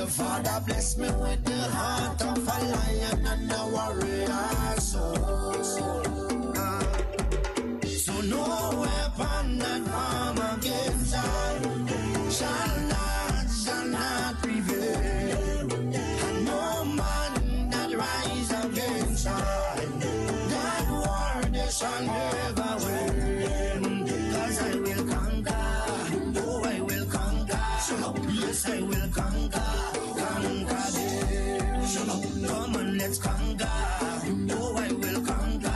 The Father bless me with the heart of a lion and a warrior soul. So no weapon that form against I shall not prevail. And no man that rise against I, that war they shall never win. 'Cause I will conquer, oh I will conquer, yes I will conquer them. Come on, let's conquer, oh I will conquer,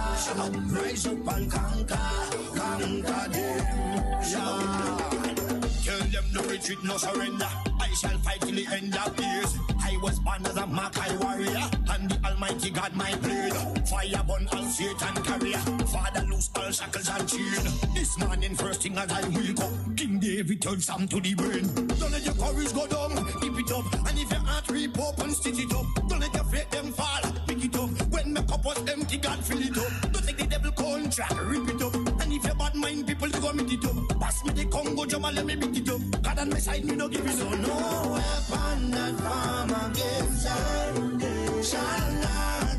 rise up and conquer them. Tell them no retreat, no surrender. I shall fight till the end of years. I was born as a Makai warrior, and the Almighty God my blade. Fire burn all Satan carrier. Father loose all shackles and chain. This morning first thing as I wake up, King David turns Sam to the brain. Don't let your courage go down, keep it up. And if your heart rip up and stitch it up, don't let your faith them fall, pick it up. When my cup was empty, God fill it up. Don't take the devil contract, rip it up. And if your bad mind people to go meet it up, pass me the Congo drum and let me beat it up. God on my side, me no give it up. So no weapon that form against I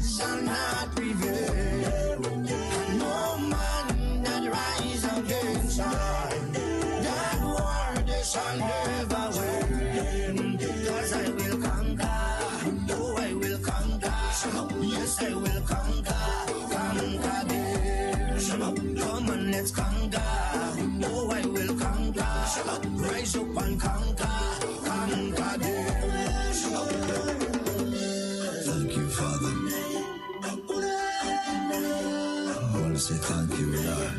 shall not prevail. And no man that rise against I, that war they shall never win. 'Cause I will conquer, oh I will conquer, yes I will conquer them. Come on, let's conquer, oh I will conquer, rise up and conquer them. Thank you, Father. I want to say thank you, Lord.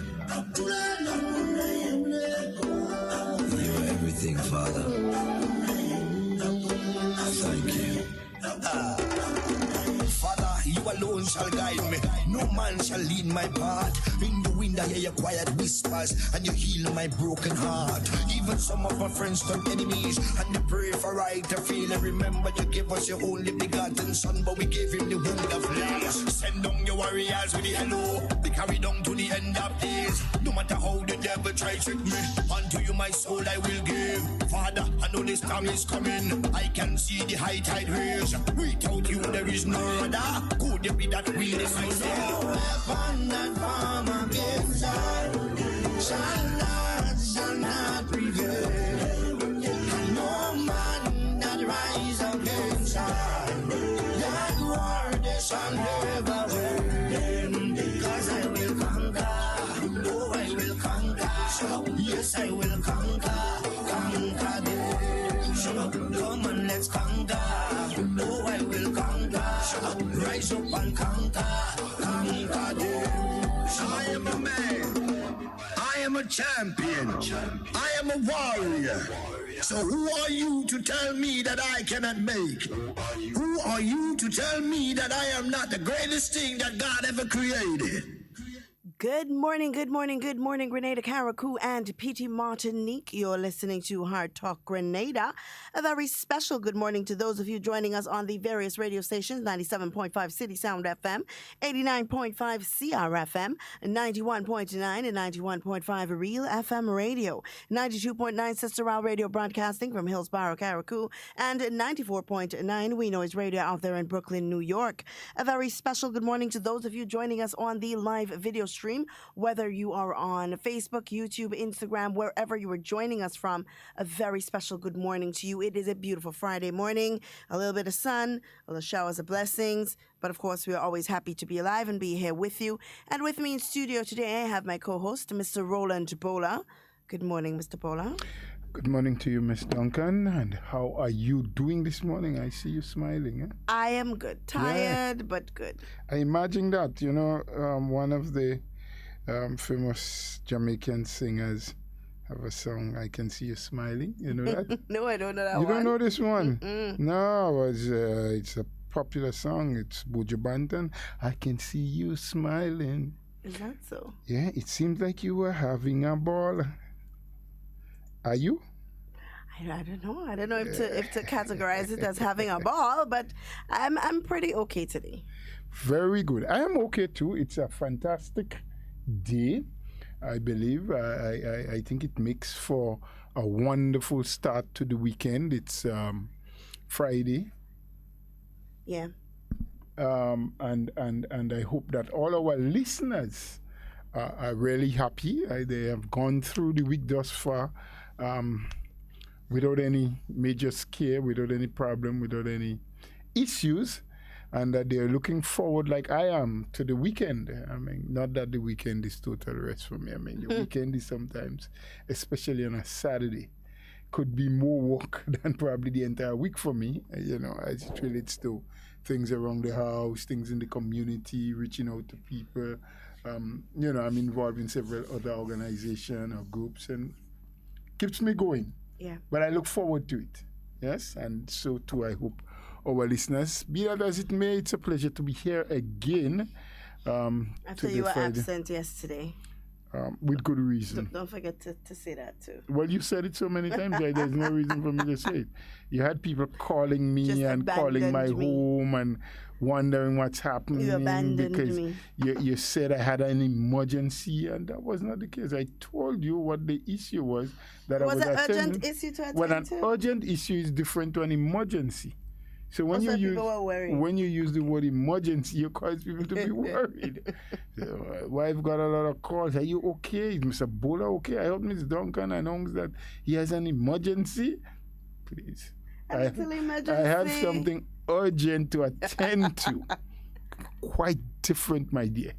You are everything, Father. Thank you. Father, you alone shall guide me. No man shall lead my path. In the wind I hear your quiet whispers, and you heal my broken heart. Even some of my friends turn enemies, and they pray for right to feel. And remember you gave us your only begotten son, but we gave him the wound of love. Send down your warriors with the hello. They carry down to the end of days. No matter how the devil try trick me, unto you my soul I will give. Father, I know this time is coming. I can see the high tide raise. Without you there is no other. Could it be that we is myself? No weapon that form against I shall not prevail. And no man that rise against I, that war they shall never win. 'Cause I will conquer, oh I will conquer, yes I will conquer them. Come on, let's conquer, oh I will conquer, rise up and conquer them. I am a man, I am a champion, I am a warrior. So who are you to tell me that I cannot make? Who are you to tell me that I am not the greatest thing that God ever created? Good morning, Grenada, Carriacou, and PT Martinique. You're listening to Hard Talk Grenada. A very special good morning to those of you joining us on the various radio stations, 97.5 CitysoundFM, 89.5 CRFM, 91.9 and 91.5 RealFM Radio, 92.9 Sister Al Radio Broadcasting from Hillsborough, Carriacou, and 94.9 We Noise Radio out there in Brooklyn, New York. A very special good morning to those of you joining us on the live video stream, whether you are on Facebook, YouTube, Instagram, wherever you are joining us from. A very special good morning to you. It is a beautiful Friday morning, a little bit of sun, a little showers of blessings, but of course we are always happy to be alive and be here with you. And with me in studio today I have my co-host, Mr. Roland Bola. Good morning, Mr. Bola. Good morning to you, Miss Duncan. And how are you doing this morning? I see you smiling. Eh? I am good. Tired, but good. I imagine that, one of the famous Jamaican singers have a song, I Can See You Smiling. You know that? No, I don't know that one. You don't know this one? Mm-mm. No, it's a popular song. It's Buju Banton. I Can See You Smiling. Is that so? Yeah, it seems like you were having a ball. Are you? I don't know. I don't know if to categorize it as having a ball, but I'm pretty okay today. Very good. I am okay too. It's a fantastic day, I believe. I think it makes for a wonderful start to the weekend. It's Friday. Yeah. And I hope that all our listeners are really happy. They have gone through the week thus far without any major scare, without any problem, without any issues, and that they're looking forward, like I am, to the weekend. I mean, not that the weekend is total rest for me. I mean, the weekend is sometimes, especially on a Saturday, could be more work than probably the entire week for me, as it relates to things around the house, things in the community, reaching out to people. I'm involved in several other organizations or groups, and keeps me going. Yeah. But I look forward to it. Yes, and so too I hope our listeners. Be that as it may, it's a pleasure to be here again. After you were absent yesterday. With good reason. Don't forget to say that too. Well, you said it so many times, there's no reason for me to say it. You had people calling me Just and calling my home and wondering what's happening. You abandoned because me. You said I had an emergency, and that was not the case. I told you what the issue was. That was I was an attending. urgent issue to attend Well, an to? urgent issue is different to an emergency. So when when you use the word emergency, you cause people to be worried. So, wife got a lot of calls. Are you okay? Is Mr. Bola okay? I hope Mr. Duncan announced that he has an emergency. Please. A little emergency. I have something urgent to attend to. Quite different, my dear,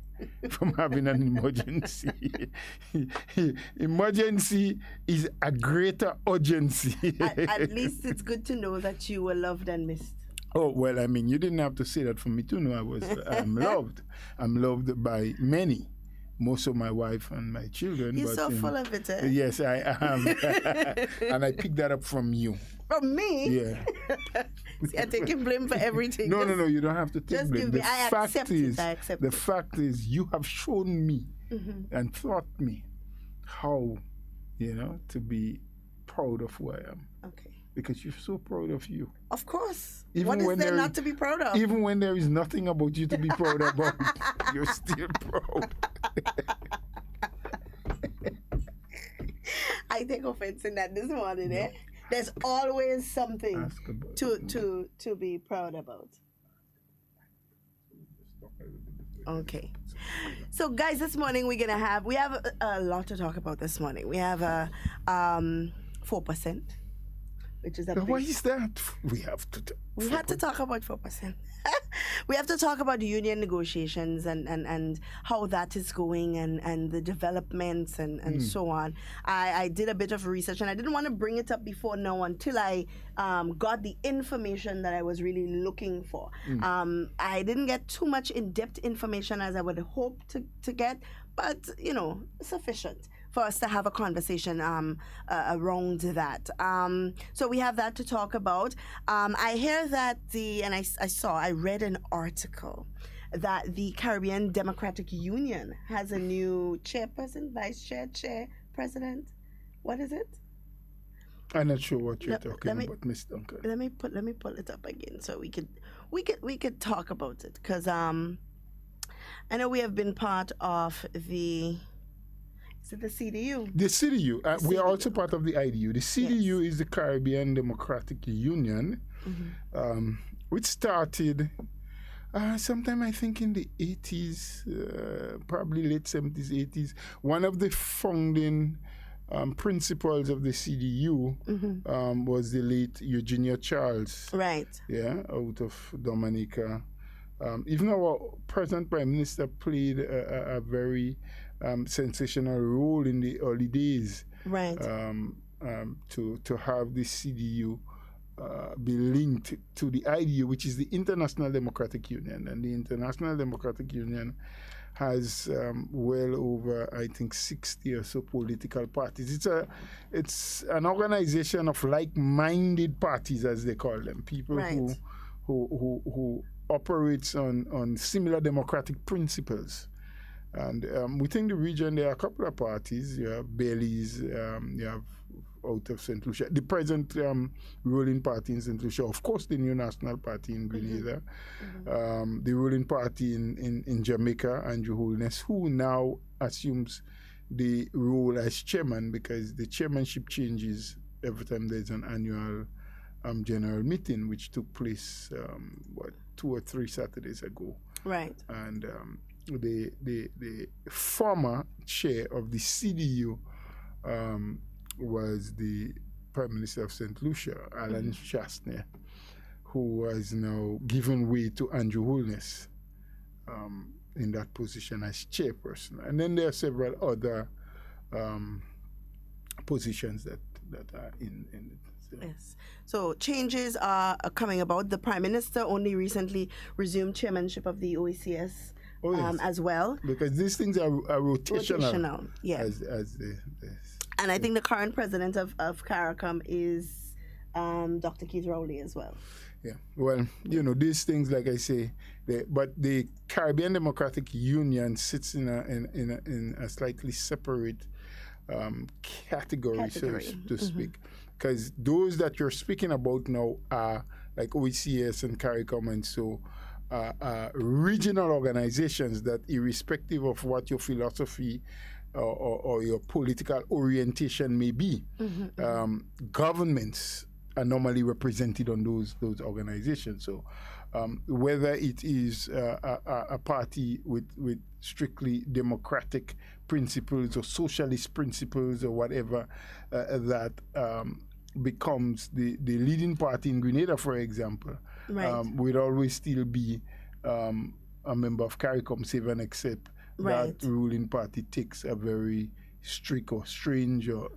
from having an emergency. Emergency is a greater urgency. At least it's good to know that you were loved and missed. Oh, well, I mean, you didn't have to say that for me to know I'm loved. I'm loved by many, most of my wife and my children. You're so full of it, eh? Yes, I am. And I picked that up from you. From me? Yeah. See, I'm taking blame for everything. No, you don't have to take just blame. Give me, I accept it. The fact is, you have shown me and taught me how, to be proud of who I am. Okay. Because you're so proud of you. Of course. Even what is when there not to be proud of? Even when there is nothing about you to be proud about, you're still proud. I take offense in that this morning, eh? There's always something to be proud about. Okay. So guys, this morning we have a lot to talk about this morning. We have 4%. Which is why is that? We have to talk about 4%. We have to talk about the union negotiations and how that is going and the developments and so on. I did a bit of research, and I didn't want to bring it up before now until I got the information that I was really looking for. I didn't get too much in-depth information as I would hope to get, but, sufficient for us to have a conversation around that. So we have that to talk about. I hear that I read an article that the Caribbean Democratic Union has a new chairperson, vice chair, president. What is it? I'm not sure what you're talking about, Miss Duncan. Let me pull it up again so we could talk about it, because I know we have been part of the. Is it the CDU? The CDU. We are also part of the IDU. The CDU is the Caribbean Democratic Union, which started sometime, I think, in the 80s, probably late 70s, 80s. One of the founding principles of the CDU was the late Eugenia Charles. Right. Yeah, out of Dominica. Even our present Prime Minister played a very sensational role in the early days. Right. To have the CDU be linked to the IDU, which is the International Democratic Union. And the International Democratic Union has well over, I think, 60 or so political parties. It's an organization of like-minded parties, as they call them, people who operates on similar democratic principles. And within the region, there are a couple of parties. You have Bailey's, you have out of St. Lucia, the present ruling party in St. Lucia, of course, the New National Party in Grenada, the ruling party in Jamaica, Andrew Holness, who now assumes the role as chairman, because the chairmanship changes every time there's an annual general meeting, which took place 2 or 3 Saturdays ago. Right. And the former chair of the CDU was the Prime Minister of St. Lucia, Alan Chastner, who has now given way to Andrew Holness in that position as chairperson. And then there are several other positions that are in it. So. Yes. So changes are coming about. The Prime Minister only recently resumed chairmanship of the OECS as well. Because these things are rotational. Yes. And I think the current president of CARICOM is Dr. Keith Rowley as well. Yeah. Well, these things, like I say, but the Caribbean Democratic Union sits in a slightly separate category, so to speak. Because those that you're speaking about now are like OECS and CARICOM, and so regional organizations that, irrespective of what your philosophy or your political orientation may be, governments are normally represented on those organizations. So whether it is a party with strictly democratic principles or socialist principles or whatever that becomes the leading party in Grenada, for example, would always still be a member of CARICOM, save and except that ruling party takes a very strict or strange or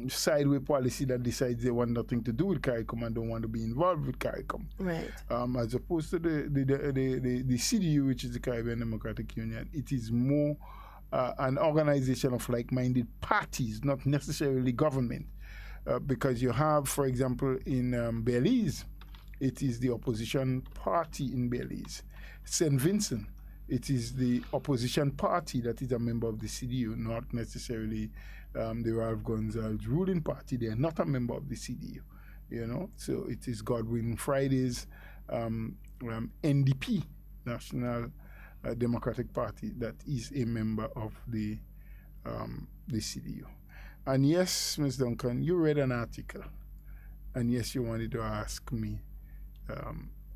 sideway policy that decides they want nothing to do with CARICOM and don't want to be involved with CARICOM. Right. As opposed to the CDU, which is the Caribbean Democratic Union, it is more an organization of like-minded parties, not necessarily government. Because you have, for example, in Belize, it is the opposition party in Belize. St. Vincent, it is the opposition party that is a member of the CDU, not necessarily the Ralph Gonsalves ruling party. They are not a member of the CDU, So it is Godwin Friday's NDP, National Democratic Party, that is a member of the CDU. And yes, Ms. Duncan, you read an article, and yes, you wanted to ask me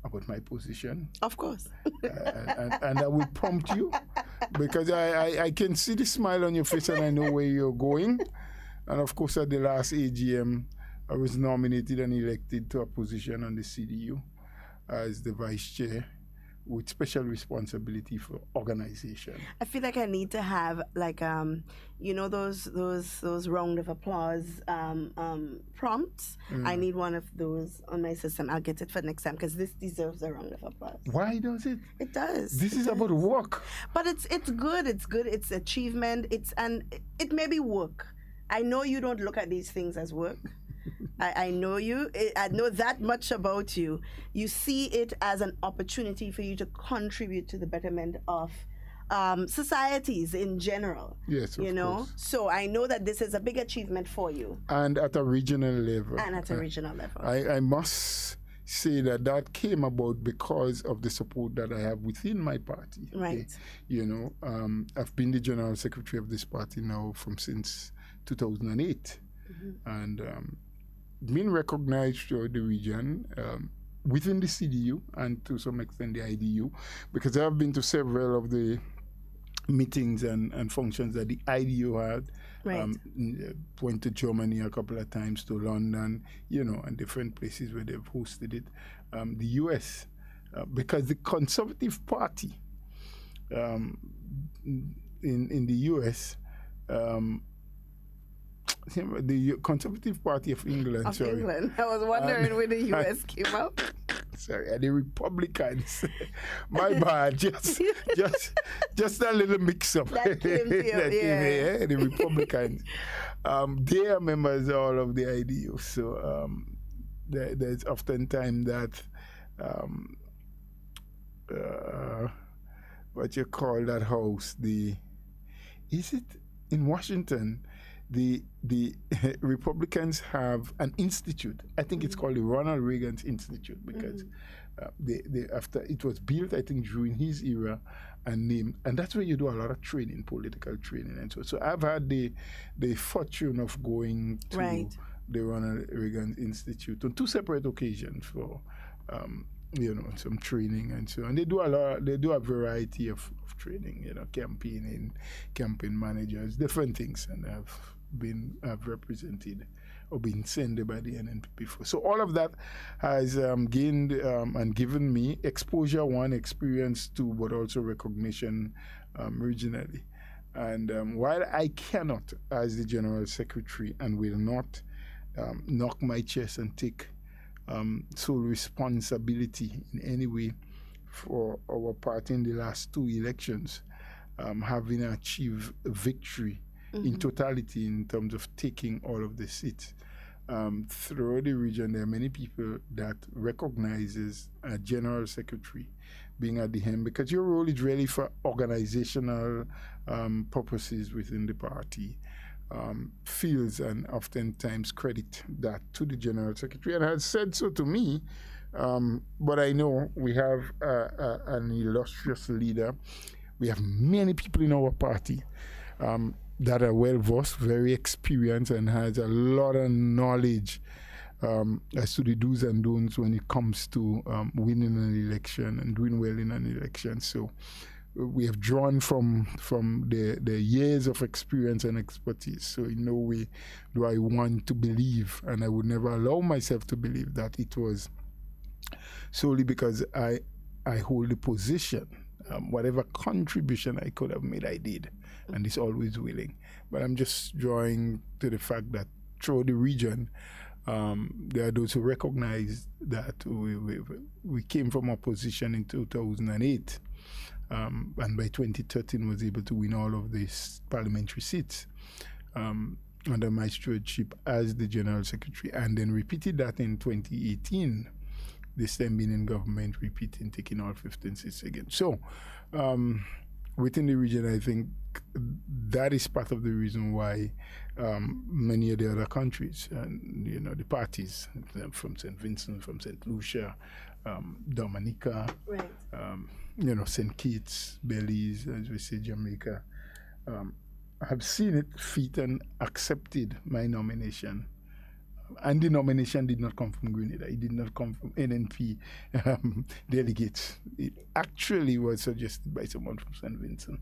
about my position. Of course. and I will prompt you, because I can see the smile on your face and I know where you're going. And of course, at the last AGM, I was nominated and elected to a position on the CDU as the vice chair with special responsibility for organization. I feel like I need to have like those round of applause prompts. I need one of those on my system. I'll get it for next time because this deserves a round of applause. Why does it? It does. This is about work. But it's good. It's good. It's achievement. It may be work. I know you don't look at these things as work. I know you. I know that much about you. You see it as an opportunity for you to contribute to the betterment of societies in general. Yes, of course. So I know that this is a big achievement for you. And at a regional level. I must say that came about because of the support that I have within my party. Right. I've been the general secretary of this party now since 2008. And been recognized throughout the region within the CDU and to some extent the IDU, because I've been to several of the meetings and functions that the IDU had. Right. Went to Germany a couple of times, to London, and different places where they've hosted it. The US, because the Conservative Party in the US, the Conservative Party of England. England. I was wondering when the US came up. Sorry, the Republicans. My bad. Just a little mix-up. That came to you, the Republicans. They are members all of the IDU. So there's oftentimes that what you call that house? Is it in Washington? The Republicans have an institute. I think it's called the Ronald Reagan Institute, because they after it was built, I think, during his era and named, and that's where you do a lot of training, political training, and so I've had the fortune of going to the Ronald Reagan Institute on 2 separate occasions for some training and so on. They do a variety of training, campaigning, campaign managers, different things, and I've represented or been sent by the NNP before. So all of that has gained and given me exposure, one, experience, two, but also recognition regionally. And while I cannot, as the General Secretary, and will not knock my chest and take sole responsibility in any way for our party in the last 2 elections, having achieved victory in totality in terms of taking all of the seats. Throughout the region, there are many people that recognizes a General Secretary being at the helm, because your role is really for organizational purposes within the party. Feels and oftentimes credit that to the General Secretary, and has said so to me. But I know we have an illustrious leader. We have many people in our party that are well versed, very experienced, and has a lot of knowledge as to the do's and don'ts when it comes to winning an election and doing well in an election. So we have drawn from the years of experience and expertise. So in no way do I want to believe, and I would never allow myself to believe, that it was solely because I hold the position. Whatever contribution I could have made, I did, and it's always willing. But I'm just drawing to the fact that throughout the region, there are those who recognize that we came from opposition in 2008, and by 2013 was able to win all of these parliamentary seats under my stewardship as the General Secretary, and then repeated that in 2018. This time being in government, repeating, taking all 15 seats again. So, within the region, I think that is part of the reason why many of the other countries, and the parties from St. Vincent, from St. Lucia, Dominica, right. St. Kitts, Belize, as we say, Jamaica, have seen it fit and accepted my nomination. And the nomination did not come from Grenada. It did not come from NNP delegates. It actually was suggested by someone from St. Vincent.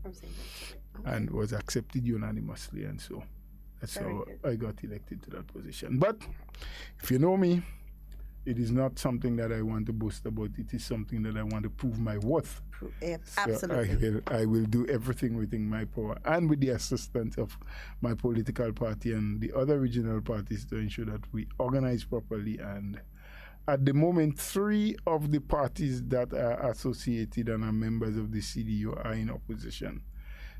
And was accepted unanimously. And so that's how I got elected to that position. But if you know me, it is not something that I want to boast about. It is something that I want to prove my worth. Yeah, so absolutely. I will do everything within my power and with the assistance of my political party and the other regional parties to ensure that we organize properly. And at the moment, 3 of the parties that are associated and are members of the CDU are in opposition.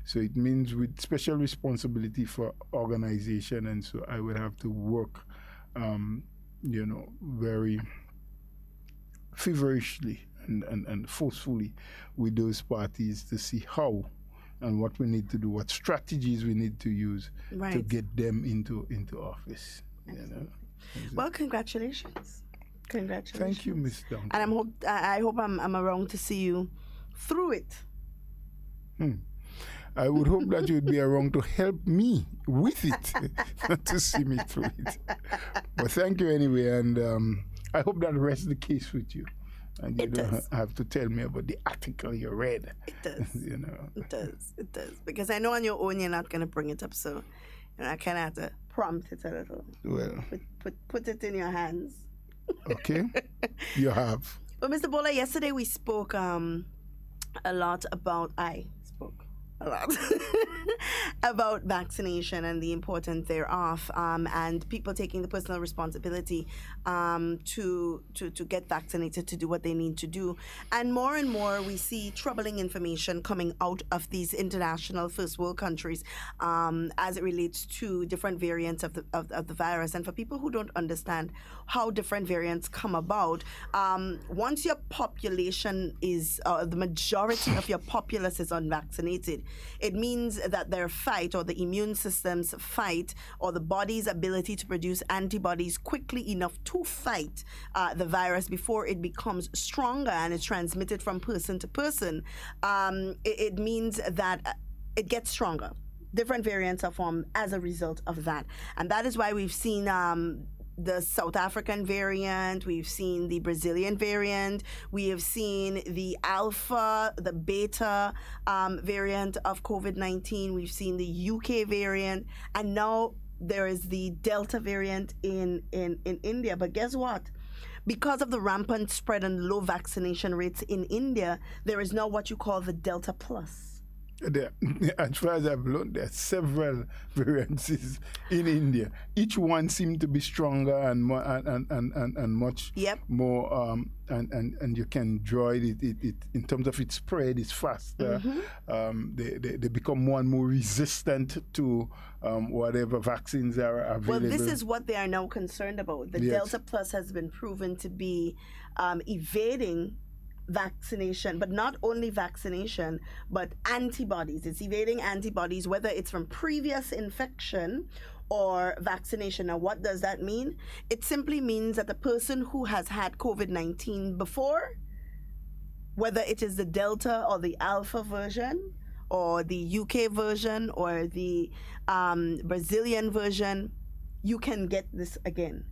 So it means with special responsibility for organization, and so I will have to work very feverishly and forcefully with those parties to see how and what we need to do, what strategies we need to use to get them into office. Well, congratulations. Congratulations. Thank you, Ms. Duncan. And I hope I'm around to see you through it. I would hope that you would be around to help me with it, not to see me through it. But thank you anyway, and I hope that rests the case with you. And you don't have to tell me about the article you read. It does. It does. Because I know on your own you're not going to bring it up, so I kind of have to prompt it a little. Well. Put it in your hands. Okay. You have. Well, Mr. Bola, yesterday we spoke a lot about about vaccination and the importance thereof, and people taking the personal responsibility to get vaccinated, to do what they need to do. And more we see troubling information coming out of these international first world countries as it relates to different variants of the virus. And for people who don't understand how different variants come about, once your population is, the majority of your populace is unvaccinated, it means that their fight, or the immune system's fight, or the body's ability to produce antibodies quickly enough to fight the virus before it becomes stronger and is transmitted from person to person, it means that it gets stronger. Different variants are formed as a result of that. And that is why we've seen the South African variant, we've seen the Brazilian variant, we have seen the Alpha, the Beta variant of COVID-19, we've seen the UK variant, and now there is the Delta variant in India. But guess what? Because of the rampant spread and low vaccination rates in India, there is now what you call the Delta Plus. As far as I've learned, there are several variances in India. Each one seems to be stronger and more and much more, and you can enjoy it in terms of its spread. It's faster. They become more and more resistant to whatever vaccines are available. Well, this is what they are now concerned about. The Delta Plus has been proven to be evading vaccination, but not only vaccination, but antibodies. It's evading antibodies, whether it's from previous infection or vaccination. Now, what does that mean? It simply means that the person who has had COVID-19 before, whether it is the Delta or the Alpha version, or the UK version, or the Brazilian version, you can get this again.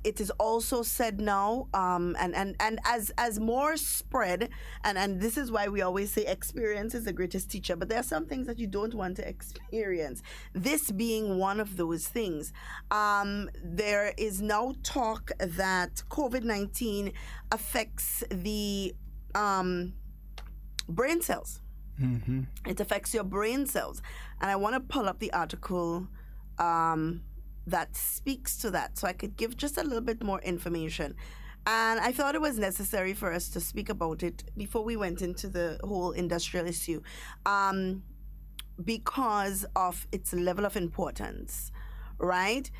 It is also said now, and as more spread, and this is why we always say experience is the greatest teacher, but there are some things that you don't want to experience. This being one of those things. There is now talk that COVID-19 affects the brain cells. It affects your brain cells. And I want to pull up the article that speaks to that, so I could give just a little bit more information. And I thought it was necessary for us to speak about it before we went into the whole industrial issue, because of its level of importance, right?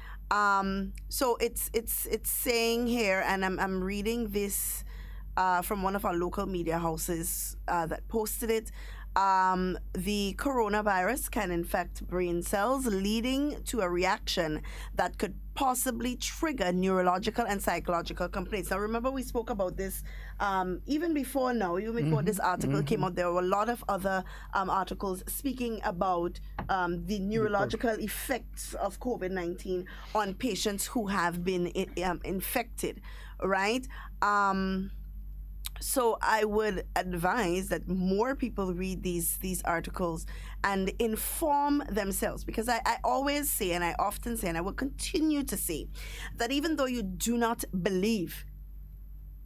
So it's saying here, and I'm reading this from one of our local media houses that posted it. The coronavirus can infect brain cells, leading to a reaction that could possibly trigger neurological and psychological complaints. Now, remember, we spoke about this even before this article came out. There were a lot of other articles speaking about the neurological effects of COVID-19 on patients who have been infected, right? So I would advise that more people read these articles and inform themselves, because I always say, and I often say, and I will continue to say, that even though you do not believe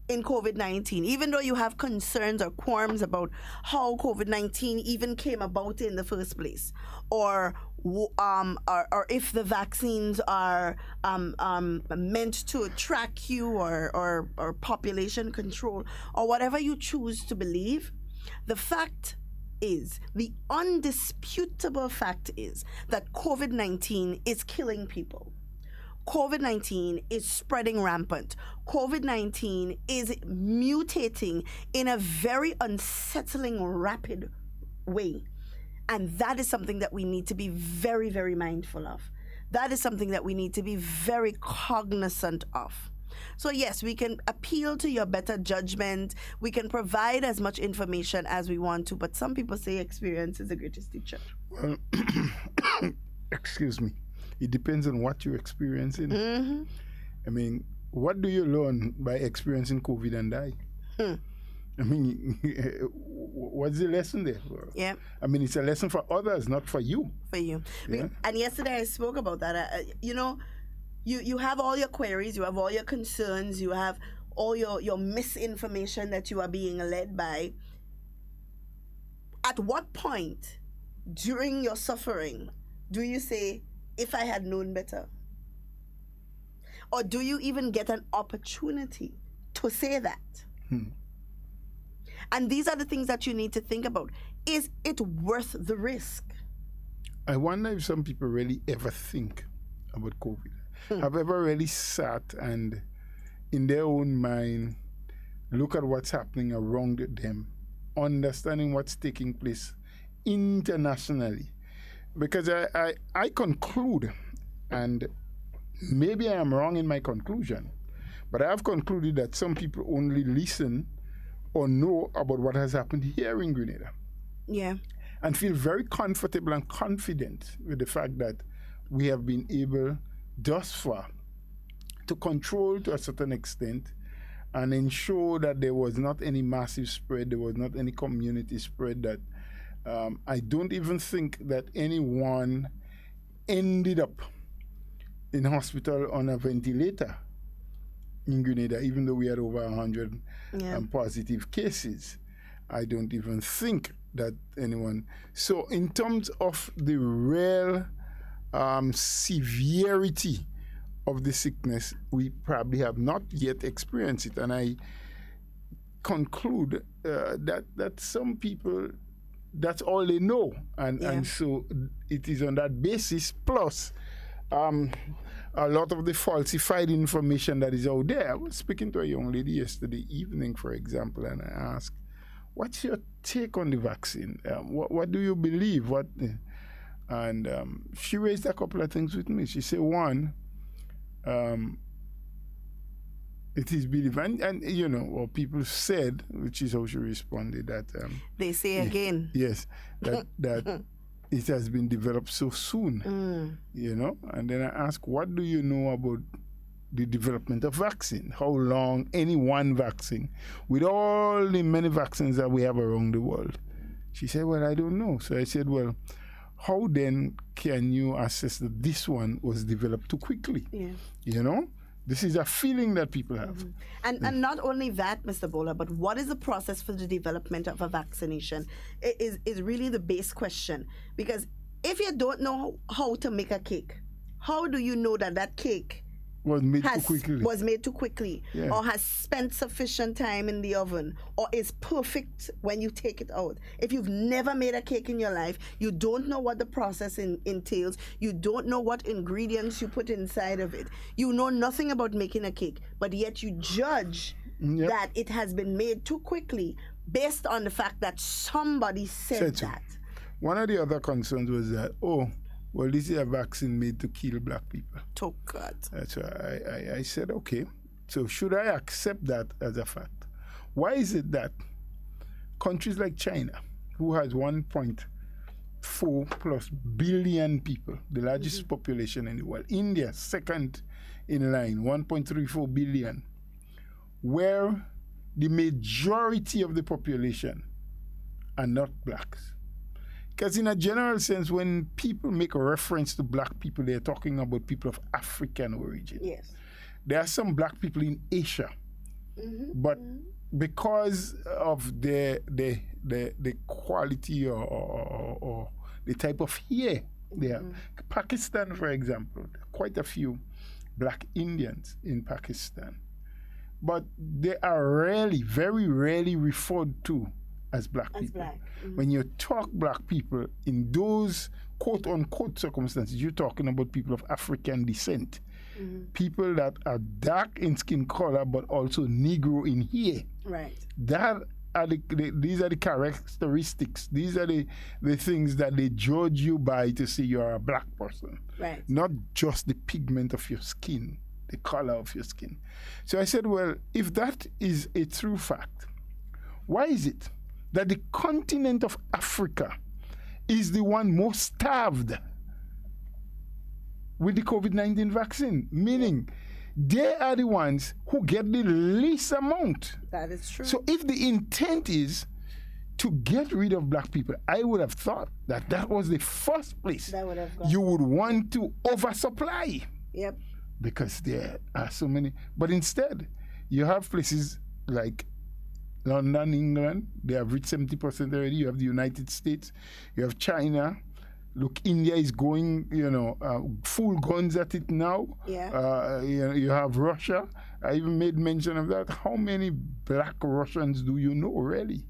in COVID-19, even though you have concerns or qualms about how COVID-19 even came about in the first place, or if the vaccines are meant to track you, or population control, or whatever you choose to believe, the undisputable fact is that COVID-19 is killing people. COVID-19 is spreading rampant. COVID-19 is mutating in a very unsettling, rapid way. And that is something that we need to be very, very mindful of. That is something that we need to be very cognizant of. So yes, we can appeal to your better judgment. We can provide as much information as we want to, but some people say experience is the greatest teacher. Well, excuse me. It depends on what you're experiencing. I mean, what do you learn by experiencing COVID and die? I mean, what's the lesson there? Yeah. I mean, it's a lesson for others, not for you. For you. Yeah. And yesterday I spoke about that. You have all your queries, you have all your concerns, you have all your misinformation that you are being led by. At what point during your suffering do you say, if I had known better? Or do you even get an opportunity to say that? And these are the things that you need to think about. Is it worth the risk? I wonder if some people really ever think about COVID. Have ever really sat and in their own mind look at what's happening around them, understanding what's taking place internationally. Because I conclude, and maybe I am wrong in my conclusion, but I have concluded that some people only listen or know about what has happened here in Grenada. Yeah. And feel very comfortable and confident with the fact that we have been able thus far to control to a certain extent and ensure that there was not any massive spread, there was not any community spread, that I don't even think that anyone ended up in hospital on a ventilator in Grenada, even though we had over 100 positive cases. I don't even think that anyone. So in terms of the real severity of the sickness, we probably have not yet experienced it. And I conclude that some people, that's all they know. And so it is on that basis, plus a lot of the falsified information that is out there. I was speaking to a young lady yesterday evening, for example, and I asked, what's your take on the vaccine? What do you believe? And she raised a couple of things with me. She said, one, it is believed, and you know, what people said, which is how she responded, that they say again, yes, that it has been developed so soon, you know. And then I asked, what do you know about the development of vaccine? How long any one vaccine, with all the many vaccines that we have around the world? She said, well, I don't know. So I said, well, how then can you assess that this one was developed too quickly? Yeah. You know? This is a feeling that people have. And not only that, Mr. Bowler, but what is the process for the development of a vaccination is really the base question. Because if you don't know how to make a cake, how do you know that cake was made too quickly, or has spent sufficient time in the oven, or is perfect when you take it out? If you've never made a cake in your life, you don't know what the process entails, you don't know what ingredients you put inside of it, you know nothing about making a cake, but yet you judge that it has been made too quickly based on the fact that somebody said that. One of the other concerns was that, well, this is a vaccine made to kill black people. Oh, God. That's why I said, okay, so should I accept that as a fact? Why is it that countries like China, who has 1.4 plus billion people, the largest population in the world, India, second in line, 1.34 billion, where the majority of the population are not blacks? Because in a general sense, when people make a reference to black people, they're talking about people of African origin. Yes. There are some black people in Asia, but because of the quality or the type of hair they have. Pakistan, for example, quite a few black Indians in Pakistan, but they are rarely, very rarely referred to as black people. When you talk black people in those quote-unquote circumstances, you're talking about people of African descent, people that are dark in skin color but also Negro in hair. Right. That are these are the characteristics. These are the things that they judge you by to say you're a black person. Right. Not just the pigment of your skin, the color of your skin. So I said, well, if that is a true fact, why is it that the continent of Africa is the one most starved with the COVID-19 vaccine? Meaning, they are the ones who get the least amount. That is true. So if the intent is to get rid of black people, I would have thought that was the first place you would want to oversupply. Yep. Because there are so many. But instead, you have places like London, England, they have reached 70% already. You have the United States, you have China. Look, India is going, full guns at it now. Yeah. You have Russia. I even made mention of that. How many black Russians do you know, really?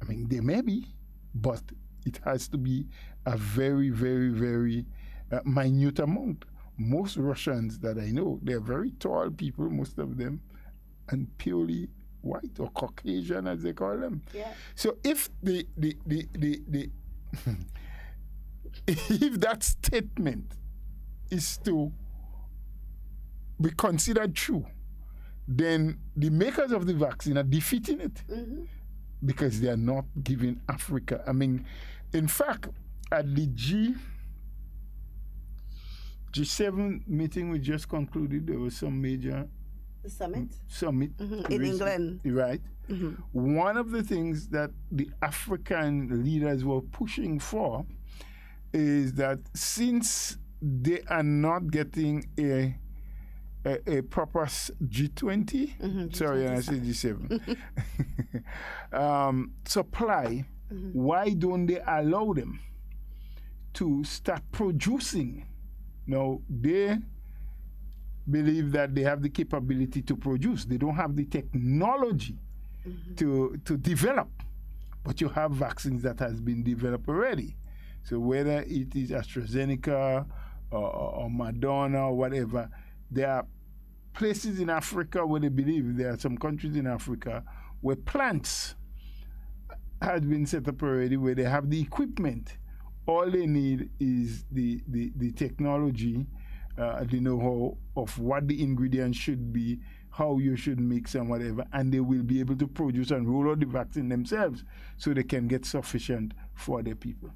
I mean, there may be, but it has to be a very, very, very minute amount. Most Russians that I know, they're very tall people, most of them, and purely white or Caucasian, as they call them. Yeah. So if if that statement is to be considered true, then the makers of the vaccine are defeating it because they are not giving Africa. I mean, in fact, at the G7 meeting we just concluded, there was some major The summit? summit In England. Right. One of the things that the African leaders were pushing for is that since they are not getting a proper G20, sorry, I said G7, supply, why don't they allow them to start producing? Now, they believe that they have the capability to produce. They don't have the technology to develop, but you have vaccines that has been developed already. So whether it is AstraZeneca or Moderna or whatever, there are places in Africa where they believe, there are some countries in Africa where plants have been set up already, where they have the equipment. All they need is the technology, the know-how of what the ingredients should be, how you should mix and whatever, and they will be able to produce and roll out the vaccine themselves so they can get sufficient for their people.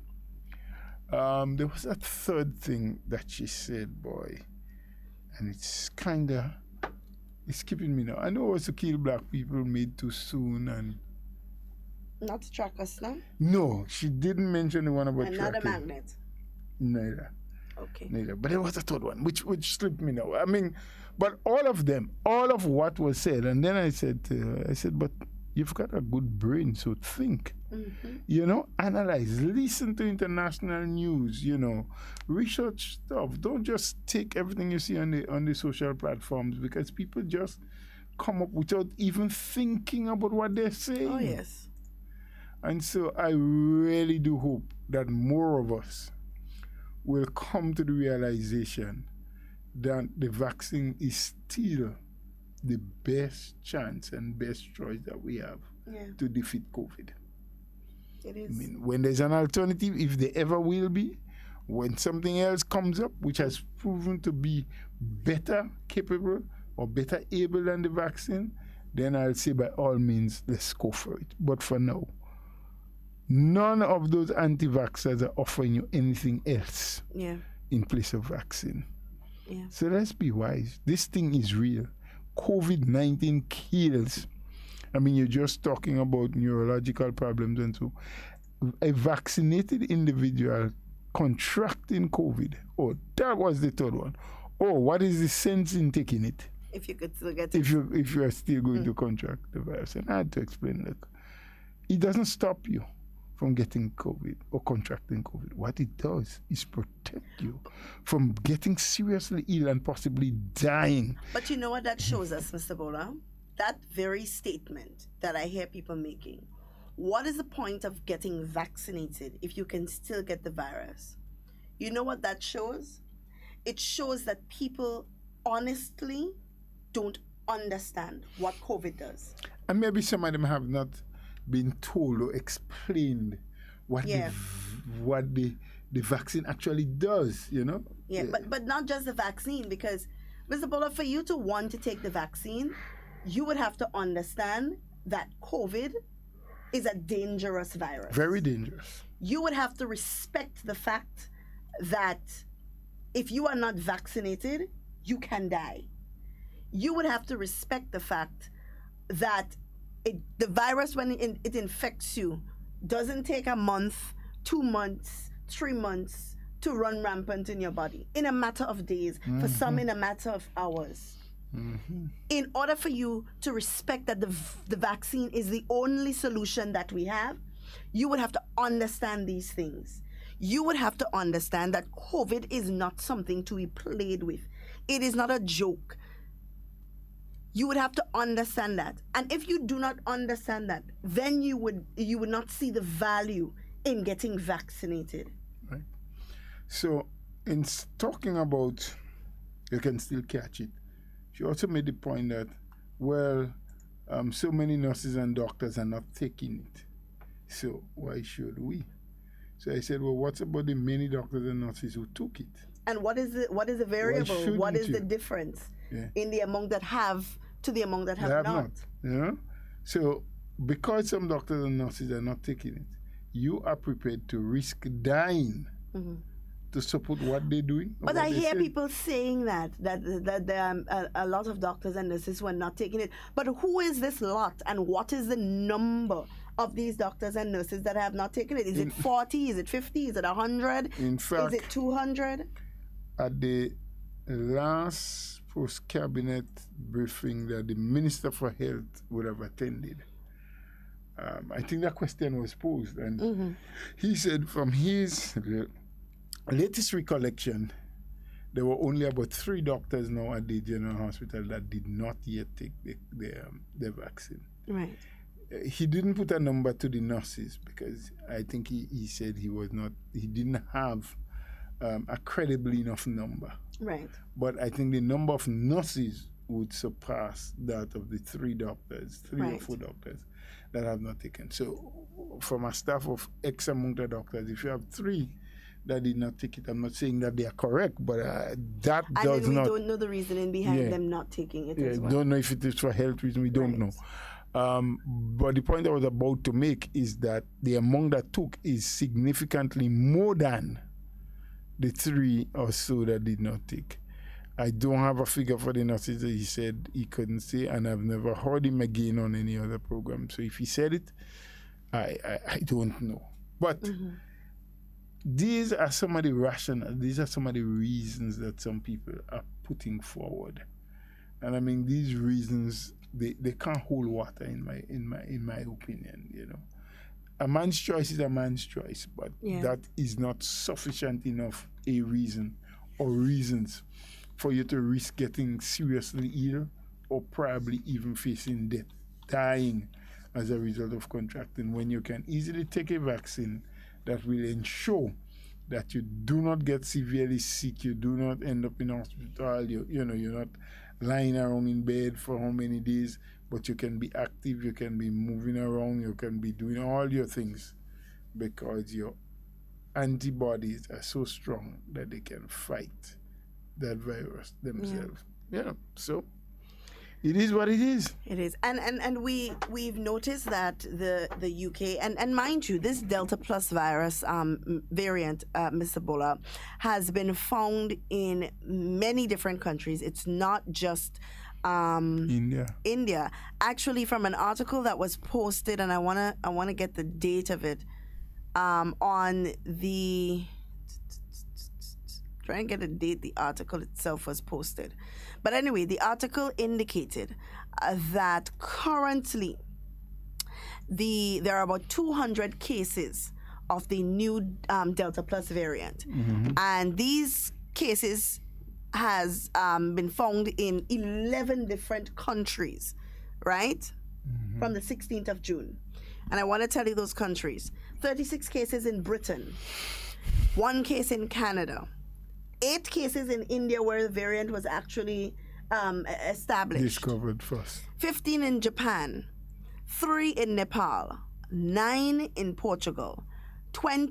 There was that third thing that she said, boy, and it's keeping me now. I know it was to kill black people made too soon and Not to track us now? no, she didn't mention the one about Another tracking. magnet. Neither. Okay. Neither. But there was a third one, which slipped me now. I mean, but all of them, all of what was said, and then I said, but you've got a good brain, so think. Analyze, listen to international news, research stuff. Don't just take everything you see on the social platforms, because people just come up without even thinking about what they're saying. Oh, yes. And so I really do hope that more of us will come to the realization that the vaccine is still the best chance and best choice that we have to defeat COVID. It is. I mean, when there's an alternative, if there ever will be, when something else comes up which has proven to be better capable or better able than the vaccine, then I'll say by all means, let's go for it. But for now, none of those anti-vaxxers are offering you anything else in place of vaccine. Yeah. So let's be wise. This thing is real. COVID-19 kills. I mean, you're just talking about neurological problems and so. A vaccinated individual contracting COVID. Oh, that was the third one. Oh, what is the sense in taking it? If you could still get it. If you are still going to contract the virus. And I had to explain, look, it doesn't stop you from getting COVID or contracting COVID. What it does is protect you from getting seriously ill and possibly dying. But you know what that shows us, Mr. Bola? That very statement that I hear people making. What is the point of getting vaccinated if you can still get the virus? You know what that shows? It shows that people honestly don't understand what COVID does. And maybe some of them have not been told or explained what the vaccine actually does, Yeah, but not just the vaccine, because, Mr. Bola, for you to want to take the vaccine, you would have to understand that COVID is a dangerous virus. Very dangerous. You would have to respect the fact that if you are not vaccinated, you can die. You would have to respect the fact that the virus, when it infects you, doesn't take a month, 2 months, 3 months to run rampant in your body. In a matter of days, for some in a matter of hours. In order for you to respect that the vaccine is the only solution that we have, you would have to understand these things. You would have to understand that COVID is not something to be played with. It is not a joke. You would have to understand that. And if you do not understand that, then you would not see the value in getting vaccinated. Right. So in talking about you can still catch it, she also made the point that, so many nurses and doctors are not taking it. So why should we? So I said, well, what's about the many doctors and nurses who took it? And what is the variable? What is the difference in the amount that have to the amount that have not? So because some doctors and nurses are not taking it, you are prepared to risk dying to support what they're doing. But I hear people saying that there are a lot of doctors and nurses who are not taking it. But who is this lot, and what is the number of these doctors and nurses that have not taken it? Is it 40? Is it 50? Is it 100? In fact, is it 200? At the last post-cabinet briefing that the Minister for Health would have attended, I think that question was posed, and he said from his latest recollection, there were only about 3 doctors now at the General Hospital that did not yet take the vaccine. Right. He didn't put a number to the nurses because I think he said he didn't have a credible enough number. Right. But I think the number of nurses would surpass that of the 3 doctors, 3 or 4 doctors that have not taken. So from a staff of X amount of doctors, if you have 3 that did not take it, I'm not saying that they are correct, but that and does then not... we don't know the reasoning behind them not taking it as well. Don't know if it is for health reasons, we don't know. But the point I was about to make is that the amount that took is significantly more than the 3 or so that did not take. I don't have a figure for the nurses that he said he couldn't say, and I've never heard him again on any other program. So if he said it, I don't know. But these are some of the these are some of the reasons that some people are putting forward. And I mean, these reasons, they can't hold water in my opinion, you know. A man's choice is a man's choice, but that is not sufficient enough a reason or reasons for you to risk getting seriously ill or probably even facing death, dying as a result of contracting, when you can easily take a vaccine that will ensure that you do not get severely sick, you do not end up in hospital, you're not lying around in bed for how many days, but you can be active, you can be moving around, you can be doing all your things because your antibodies are so strong that they can fight that virus themselves. So it is what it is. It is. And we've noticed that the UK, and mind you, this Delta Plus virus variant, Mr. Bola, has been found in many different countries. It's not just India. Actually, from an article that was posted, and I wanna get the date of it, on the... Try and get a date the article itself was posted. But anyway, the article indicated that currently there are about 200 cases of the new Delta Plus variant. And these cases has been found in 11 different countries, right? From the 16th of June. And I want to tell you those countries. 36 cases in Britain, 1 case in Canada, 8 cases in India where the variant was actually established. Discovered first. 15 in Japan, 3 in Nepal, 9 in Portugal, 9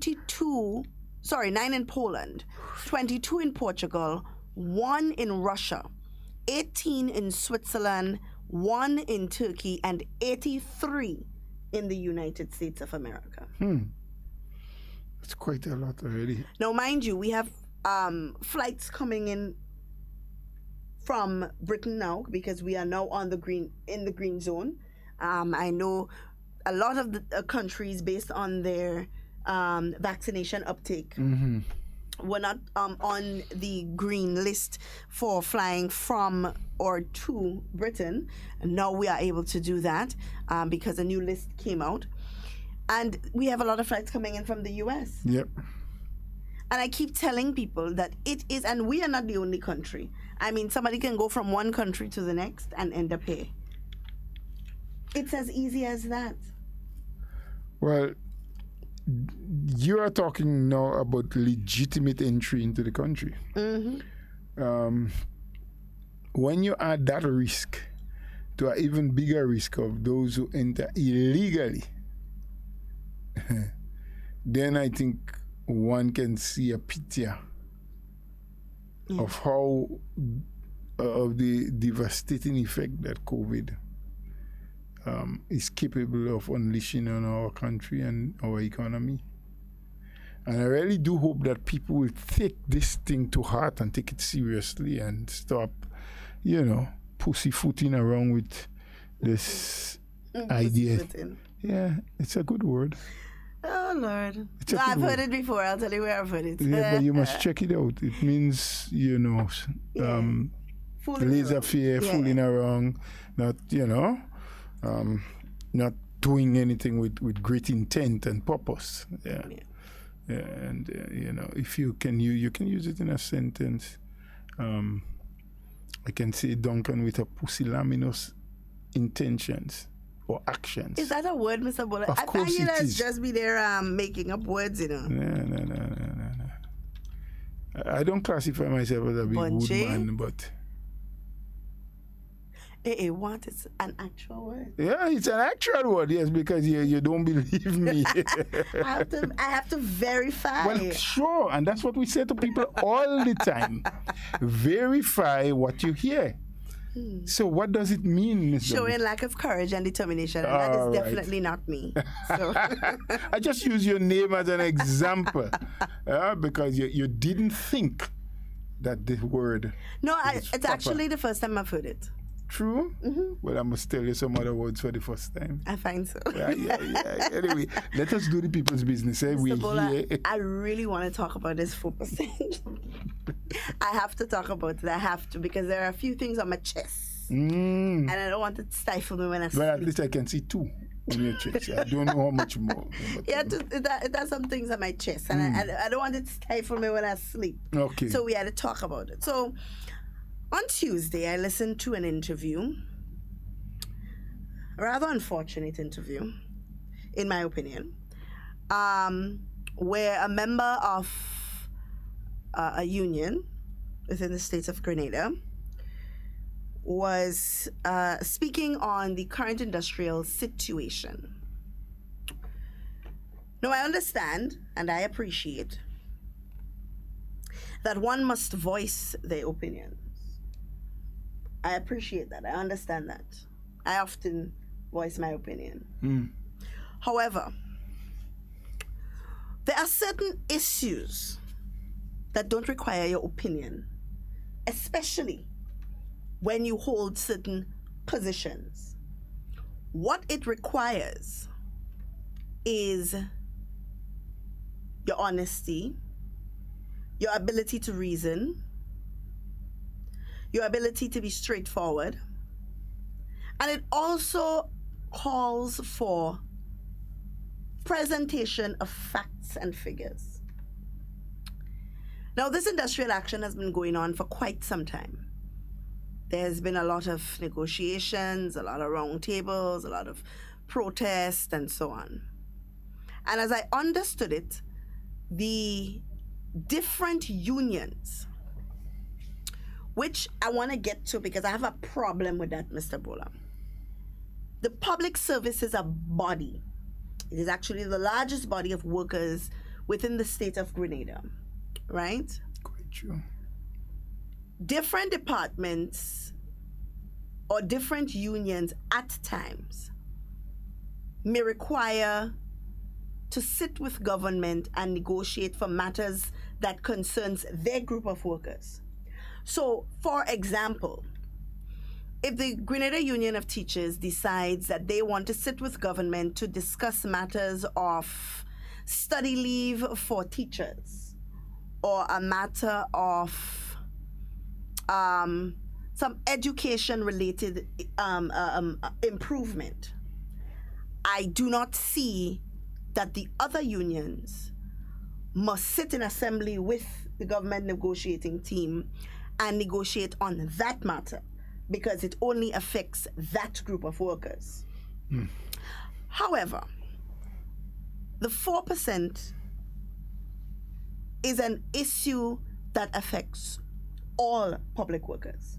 in Poland, 22 in Portugal, 1 in Russia, 18 in Switzerland, 1 in Turkey, and 83 in the United States of America. That's quite a lot already. Now, mind you, we have flights coming in from Britain now because we are now in the green zone. I know a lot of the countries, based on their vaccination uptake, were not on the green list for flying from or to Britain. And now we are able to do that because a new list came out. And we have a lot of flights coming in from the US. Yep. And I keep telling people that it is, and we are not the only country. I mean, somebody can go from one country to the next and end up here. It's as easy as that. Well, you are talking now about legitimate entry into the country. When you add that risk to an even bigger risk of those who enter illegally, then I think one can see a picture of how of the devastating effect that COVID is capable of unleashing on our country and our economy. And I really do hope that people will take this thing to heart and take it seriously and stop, pussyfooting around with this idea. Yeah, it's a good word. Oh, Lord. I've heard it before. I'll tell you where I've heard it. Yeah, but you must check it out. It means, laissez-faire, fooling around, not, not doing anything with great intent and purpose. Yeah. And, if you can use it in a sentence. I can say Duncan with a pusillanimous intentions or actions. Is that a word, Mr. Buller? Of course it is. Just be there making up words, No. I don't classify myself as a big woodman, but... What? It's an actual word? Yeah, it's an actual word, yes, because you don't believe me. I have to verify. Well, sure, and that's what we say to people all the time. Verify what you hear. So what does it mean, Mr. Showing lack of courage and determination, and that is definitely not me. So. I just use your name as an example because you didn't think that the word... No, it's actually the first time I've heard it. True? Mm-hmm. Well, I must tell you some other words for the first time. I find so. Yeah. Anyway, let us do the people's business. Mr. Bola, I really want to talk about this 4%. I have to talk about it. I have to, because there are a few things on my chest. And I don't want it to stifle me when I sleep. But at least I can see 2 on your chest. I don't know how much more. It has some things on my chest. And I don't want it to stifle me when I sleep. Okay. So we had to talk about it. So... on Tuesday, I listened to an interview, a rather unfortunate interview, in my opinion, where a member of a union within the state of Grenada was speaking on the current industrial situation. Now, I understand and I appreciate that one must voice their opinion. I appreciate that. I understand that. I often voice my opinion. However, there are certain issues that don't require your opinion, especially when you hold certain positions. What it requires is your honesty, your ability to reason, your ability to be straightforward, and it also calls for presentation of facts and figures. Now, this industrial action has been going on for quite some time. There's been a lot of negotiations, a lot of round tables, a lot of protests, and so on. And as I understood it, the different unions, which I want to get to because I have a problem with that, Mr. Bola. The public service is a body. It is actually the largest body of workers within the state of Grenada, right? Quite true. Different departments or different unions at times may require to sit with government and negotiate for matters that concerns their group of workers. So, for example, if the Grenada Union of Teachers decides that they want to sit with government to discuss matters of study leave for teachers or a matter of some education-related improvement, I do not see that the other unions must sit in assembly with the government negotiating team and negotiate on that matter because it only affects that group of workers. However, the 4% is an issue that affects all public workers.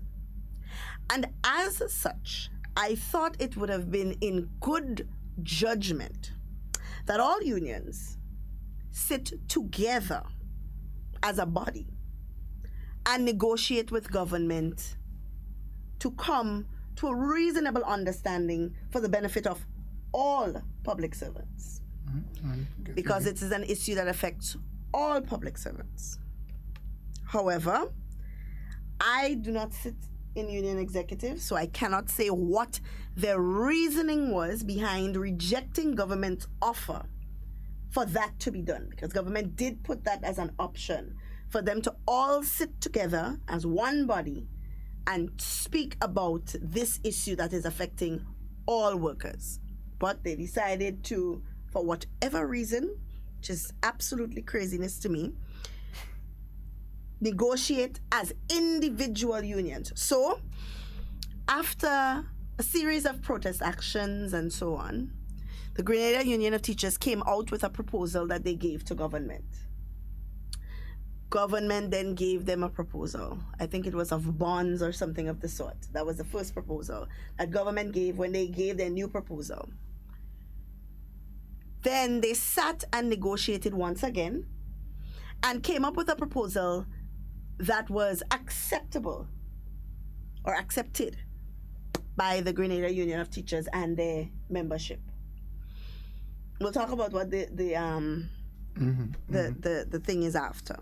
And as such, I thought it would have been in good judgment that all unions sit together as a body and negotiate with government to come to a reasonable understanding for the benefit of all public servants. Because it is an issue that affects all public servants. However, I do not sit in union executive, so I cannot say what their reasoning was behind rejecting government's offer for that to be done, because government did put that as an option for them to all sit together as one body and speak about this issue that is affecting all workers. But they decided to, for whatever reason, which is absolutely craziness to me, negotiate as individual unions. So, after a series of protest actions and so on, the Grenada Union of Teachers came out with a proposal that they gave to government. Government then gave them a proposal. I think it was of bonds or something of the sort. That was the first proposal that government gave when they gave their new proposal. Then they sat and negotiated once again and came up with a proposal that was acceptable or accepted by the Grenada Union of Teachers and their membership. We'll talk about what the thing is after.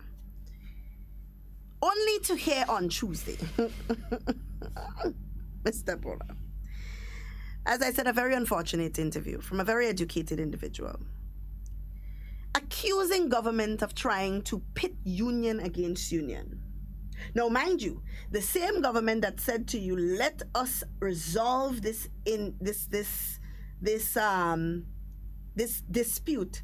Only to hear on Tuesday, Mr. Bola, as I said, a very unfortunate interview from a very educated individual, accusing government of trying to pit union against union. Now, mind you, the same government that said to you, let us resolve this in this dispute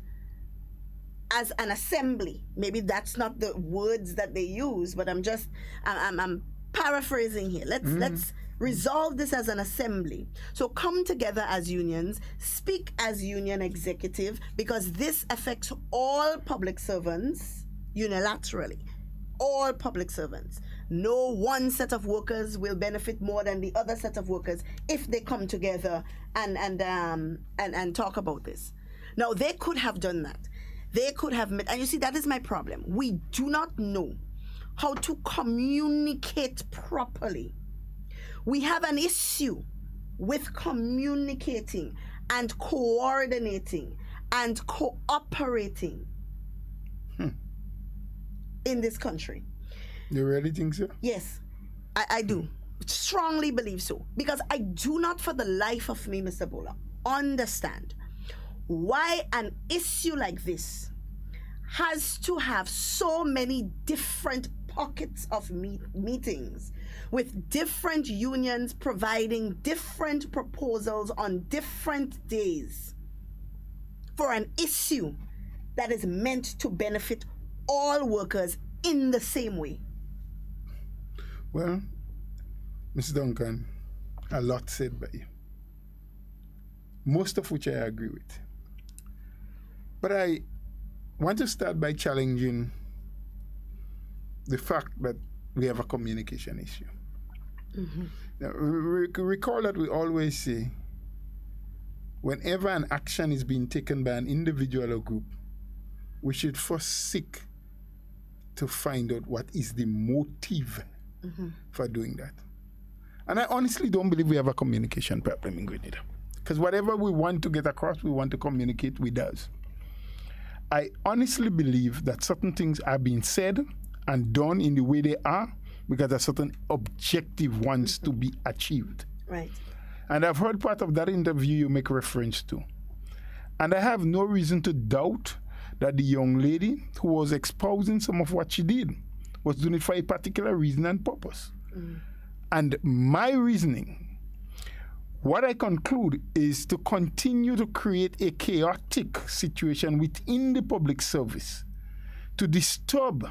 as an assembly. Maybe that's not the words that they use, but I'm paraphrasing here. Let's resolve this as an assembly. So come together as unions, speak as union executive, because this affects all public servants unilaterally. All public servants. No one set of workers will benefit more than the other set of workers if they come together and talk about this. Now, they could have done that. They could have met, and you see, that is my problem. We do not know how to communicate properly. We have an issue with communicating and coordinating and cooperating in this country. You really think so? Yes, I do. Strongly believe so. Because I do not, for the life of me, Mr. Bola, understand why an issue like this has to have so many different pockets of meetings with different unions providing different proposals on different days for an issue that is meant to benefit all workers in the same way. Well, Ms. Duncan, a lot said by you, most of which I agree with. But I want to start by challenging the fact that we have a communication issue. Mm-hmm. Now, recall that we always say, whenever an action is being taken by an individual or group, we should first seek to find out what is the motive for doing that. And I honestly don't believe we have a communication problem in Grenada. Because whatever we want to get across, we want to communicate with us. I honestly believe that certain things are being said and done in the way they are because a certain objective wants to be achieved. Right. And I've heard part of that interview you make reference to. And I have no reason to doubt that the young lady who was espousing some of what she did was doing it for a particular reason and purpose. And my reasoning, what I conclude, is to continue to create a chaotic situation within the public service to disturb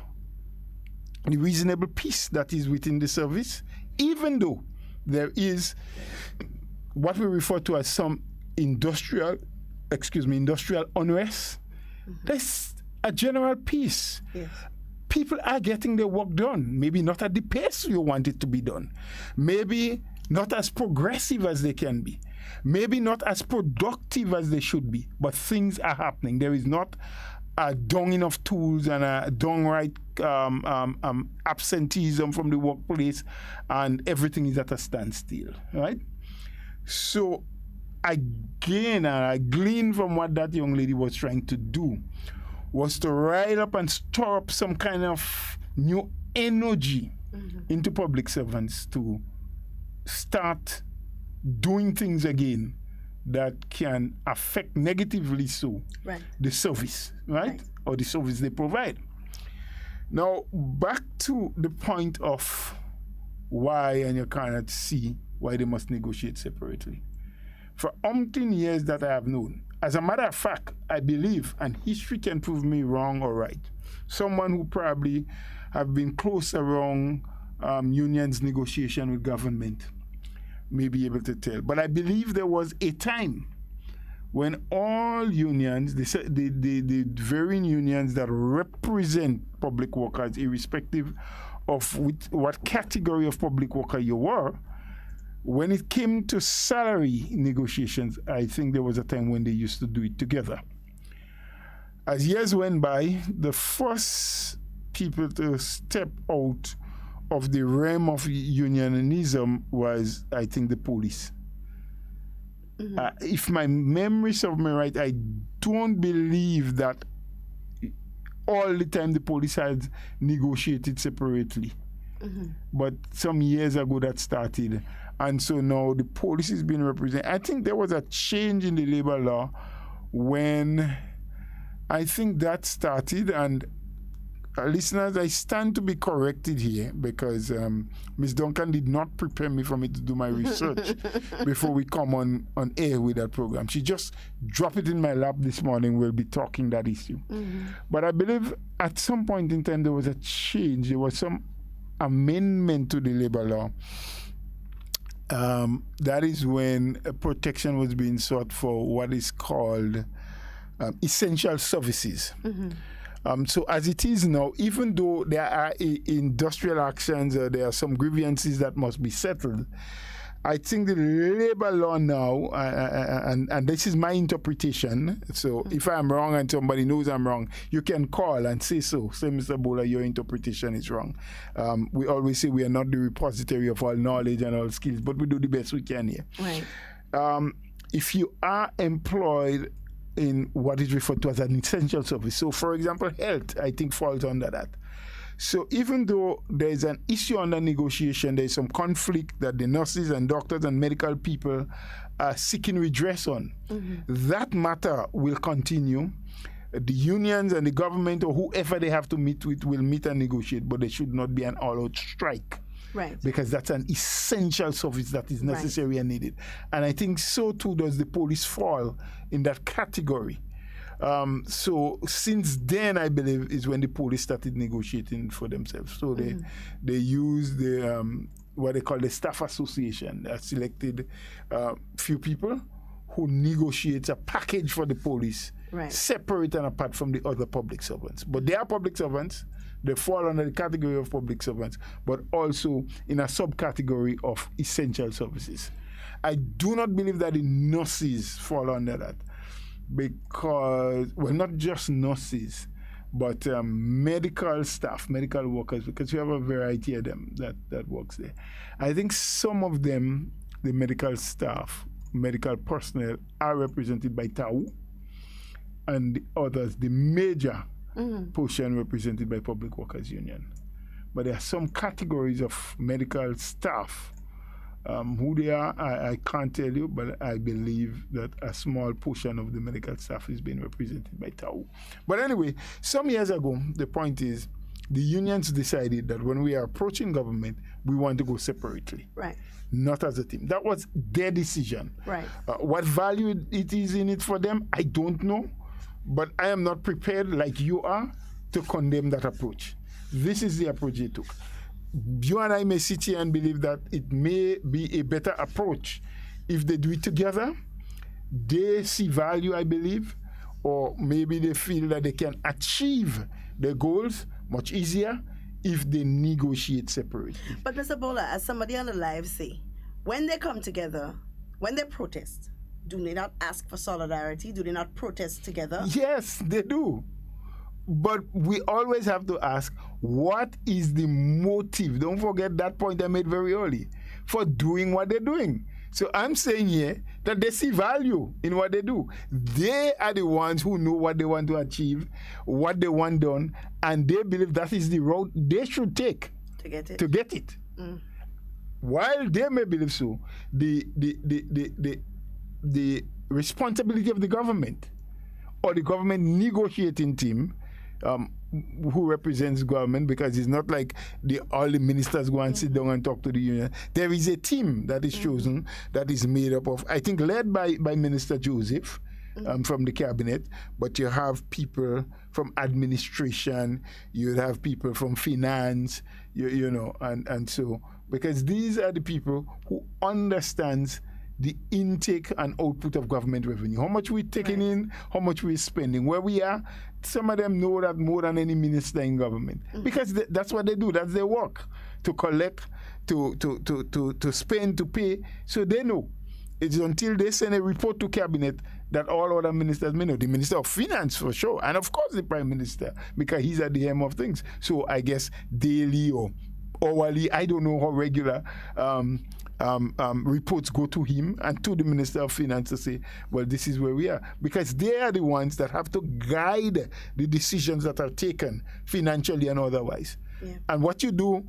the reasonable peace that is within the service, even though there is what we refer to as some industrial unrest. There's a general peace. Yes. People are getting their work done, maybe not at the pace you want it to be done, maybe not as progressive as they can be, maybe not as productive as they should be, but things are happening. There is not a donging of tools and a downright absenteeism from the workplace, and everything is at a standstill, right? So again, I glean from what that young lady was trying to do was to rile up and stir up some kind of new energy into public servants to start doing things again that can affect negatively the service, right? Or the service they provide. Now, back to the point of why, and you cannot see why they must negotiate separately. For umpteen years that I have known, as a matter of fact, I believe, and history can prove me wrong or right, someone who probably have been close around unions' negotiation with government may be able to tell. But I believe there was a time when all unions, the varying unions that represent public workers, irrespective of what category of public worker you were, when it came to salary negotiations, I think there was a time when they used to do it together. As years went by, the first people to step out of the realm of unionism was, I think, the police. If my memory serves me right, I don't believe that all the time the police had negotiated separately. But some years ago that started. And so now the police is being represented. I think there was a change in the labor law when I think that started. And listeners, I stand to be corrected here because Ms. Duncan did not prepare me for me to do my research before we come on air with that program. She just dropped it in my lap this morning. We'll be talking that issue. But I believe at some point in time there was a change. There was some amendment to the labor law. That is when protection was being sought for what is called essential services. So as it is now, even though there are industrial actions or there are some grievances that must be settled, I think the labor law now, and this is my interpretation, so if I'm wrong and somebody knows I'm wrong, you can call and say so. Say, Mr. Bola, your interpretation is wrong. We always say we are not the repository of all knowledge and all skills, but we do the best we can here. Right. If you are employed in what is referred to as an essential service. So, for example, health, I think, falls under that. So even though there is an issue under negotiation, there is some conflict that the nurses and doctors and medical people are seeking redress on, that matter will continue. The unions and the government or whoever they have to meet with will meet and negotiate, but there should not be an all-out strike. Right. Because that's an essential service that is necessary and needed. And I think so too does the police fall in that category. So since then, I believe, is when the police started negotiating for themselves. So they use the what they call the staff association. They selected few people who negotiates a package for the police, separate and apart from the other public servants. But they are public servants. They fall under the category of public servants, but also in a subcategory of essential services. I do not believe that the nurses fall under that because, well, not just nurses, but medical staff, medical workers, because we have a variety of them that works there. I think some of them, the medical staff, medical personnel, are represented by TAU, and the others, the major portion represented by Public Workers Union. But there are some categories of medical staff. Who they are, I can't tell you, but I believe that a small portion of the medical staff is being represented by TAU. But anyway, some years ago, the point is, the unions decided that when we are approaching government, we want to go separately. Right. Not as a team. That was their decision. Right. What value it is in it for them, I don't know. But I am not prepared, like you are, to condemn that approach. This is the approach they took. You and I may sit here and believe that it may be a better approach if they do it together. They see value, I believe, or maybe they feel that they can achieve their goals much easier if they negotiate separately. But Mr. Bola, as somebody on the live say, when they come together, when they protest, do they not ask for solidarity? Do they not protest together? Yes, they do. But we always have to ask, what is the motive? Don't forget that point I made very early for doing what they're doing. So I'm saying here that they see value in what they do. They are the ones who know what they want to achieve, what they want done, and they believe that is the road they should take to get it. While they may believe so, the responsibility of the government or the government negotiating team who represents government, because it's not like all the ministers go and sit down and talk to the union. There is a team that is chosen that is made up of, I think, led by Minister Joseph from the cabinet, but you have people from administration, you have people from finance, you know, and so, because these are the people who understands the intake and output of government revenue. How much we're taking in, how much we're spending. Where we are, some of them know that more than any minister in government. Because that's what they do. That's their work. To collect, to spend, to pay. So they know. It's until they send a report to cabinet that all other ministers may know. The Minister of Finance, for sure. And of course the Prime Minister, because he's at the helm of things. So I guess daily or hourly, I don't know how regular reports go to him and to the Minister of Finance to say, well, this is where we are. Because they are the ones that have to guide the decisions that are taken financially and otherwise. Yeah. And what you do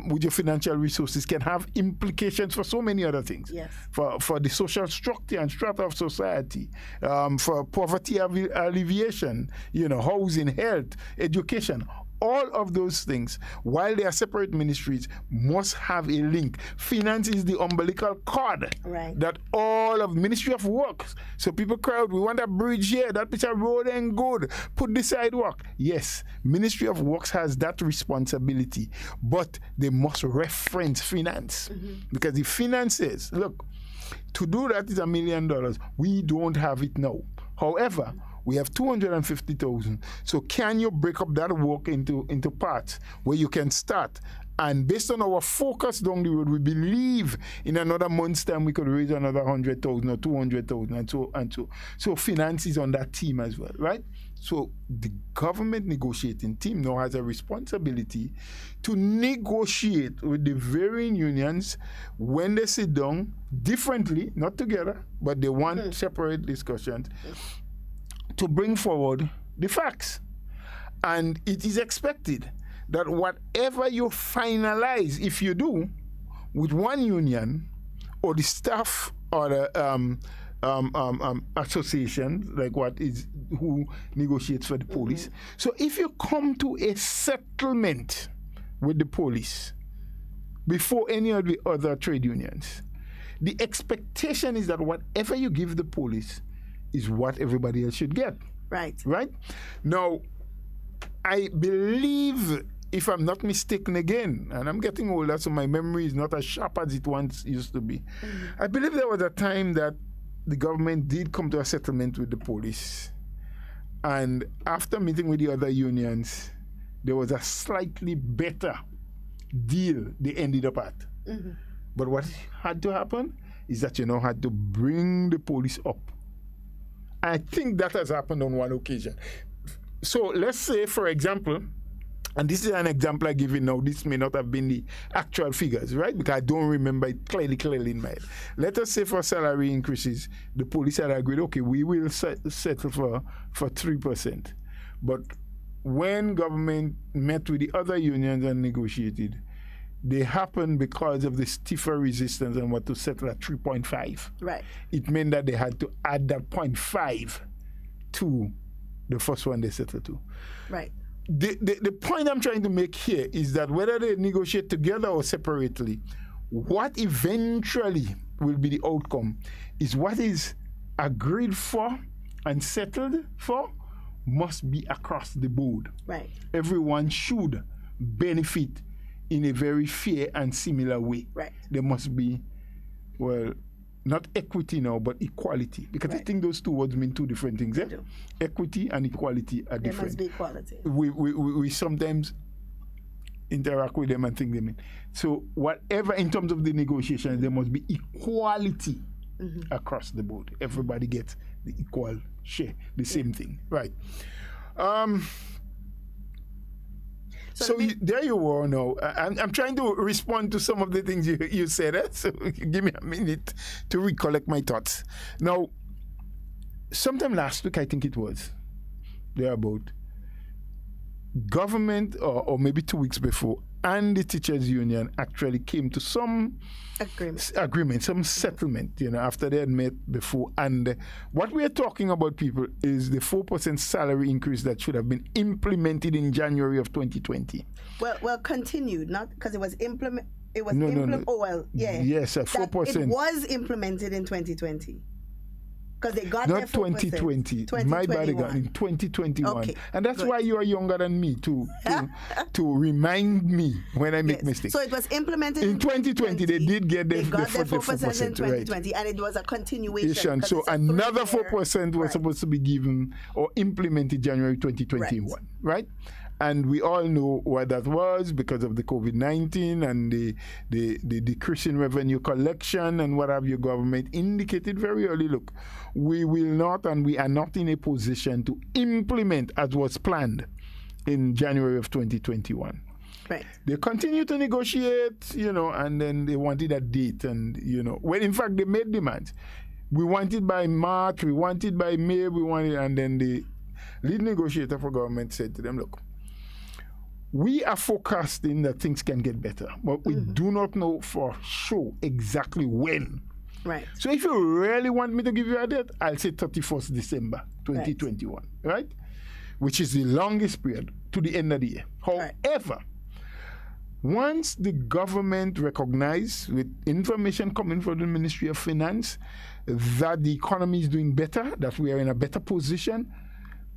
with your financial resources can have implications for so many other things. Yes. For the social structure and strata of society, for poverty alleviation, you know, housing, health, education. All of those things, while they are separate ministries, must have a link. Finance is the umbilical cord that all of Ministry of Works. So people cry out, we want a bridge here, that piece of road ain't good, put the sidewalk. Yes, Ministry of Works has that responsibility, but they must reference finance. Because if finance says, look, to do that is $1 million, we don't have it now. However, we have 250,000. So can you break up that work into parts where you can start? And based on our focus down the road, we believe in another month's time we could raise another 100,000 or 200,000 and so. So finance is on that team as well, right? So the government negotiating team now has a responsibility to negotiate with the varying unions when they sit down differently, not together, but they want separate discussions, to bring forward the facts. And it is expected that whatever you finalize, if you do, with one union or the staff or the association, like who negotiates for the police. So if you come to a settlement with the police before any of the other trade unions, the expectation is that whatever you give the police is what everybody else should get. Right. Now, I believe, if I'm not mistaken again, and I'm getting older, so my memory is not as sharp as it once used to be. I believe there was a time that the government did come to a settlement with the police. And after meeting with the other unions, there was a slightly better deal they ended up at. But what had to happen is that you now had to bring the police up. I think that has happened on one occasion. So let's say, for example, and this is an example I give you now, this may not have been the actual figures, right? Because I don't remember it clearly in my head. Let us say for salary increases, the police had agreed, okay, we will settle for 3%. But when government met with the other unions and negotiated, they happened because of the stiffer resistance and what to settle at 3.5. Right. It meant that they had to add that 0.5 to the first one they settled to. Right. The point I'm trying to make here is that whether they negotiate together or separately, what eventually will be the outcome is what is agreed for and settled for must be across the board. Right. Everyone should benefit in a very fair and similar way. Right. There must be, well, not equity now, but equality. Because I think those two words mean two different things. Eh? Equity and equality are different. There must be equality. We sometimes interact with them and think they mean. So whatever, in terms of the negotiations, there must be equality across the board. Everybody gets the equal share, the same thing. Right. So there you are now. I'm trying to respond to some of the things you said. So give me a minute to recollect my thoughts. Now, sometime last week, I think it was, thereabout, government, or maybe 2 weeks before, and the teachers union actually came to some agreement, some settlement, after they had met before. And what we are talking about, people, is the 4% salary increase that should have been implemented in January of 2020. Well, continued, not because it was implemented. It was No. Oh well, yeah. Yes, 4%. It was implemented in 2020. Because they got not 2020. My body got in 2021. Okay, and that's why you are younger than me to remind me when I make mistakes. So it was implemented in 2020. They did get the 4% in 2020, right. And it was a continuation. So another 4% was supposed to be given or implemented January 2021, right? And we all know what that was because of the COVID-19 and the decrease in revenue collection and what have your government indicated very early, look, we will not and we are not in a position to implement as was planned in January of 2021. Right. They continue to negotiate, and then they wanted a date and, when in fact they made demands. We want it by March, we want it by May, and then the lead negotiator for government said to them, look, we are forecasting that things can get better, but we do not know for sure exactly when. Right. So if you really want me to give you a date, I'll say 31st December 2021, right? Which is the longest period to the end of the year. However, once the government recognizes with information coming from the Ministry of Finance that the economy is doing better, that we are in a better position,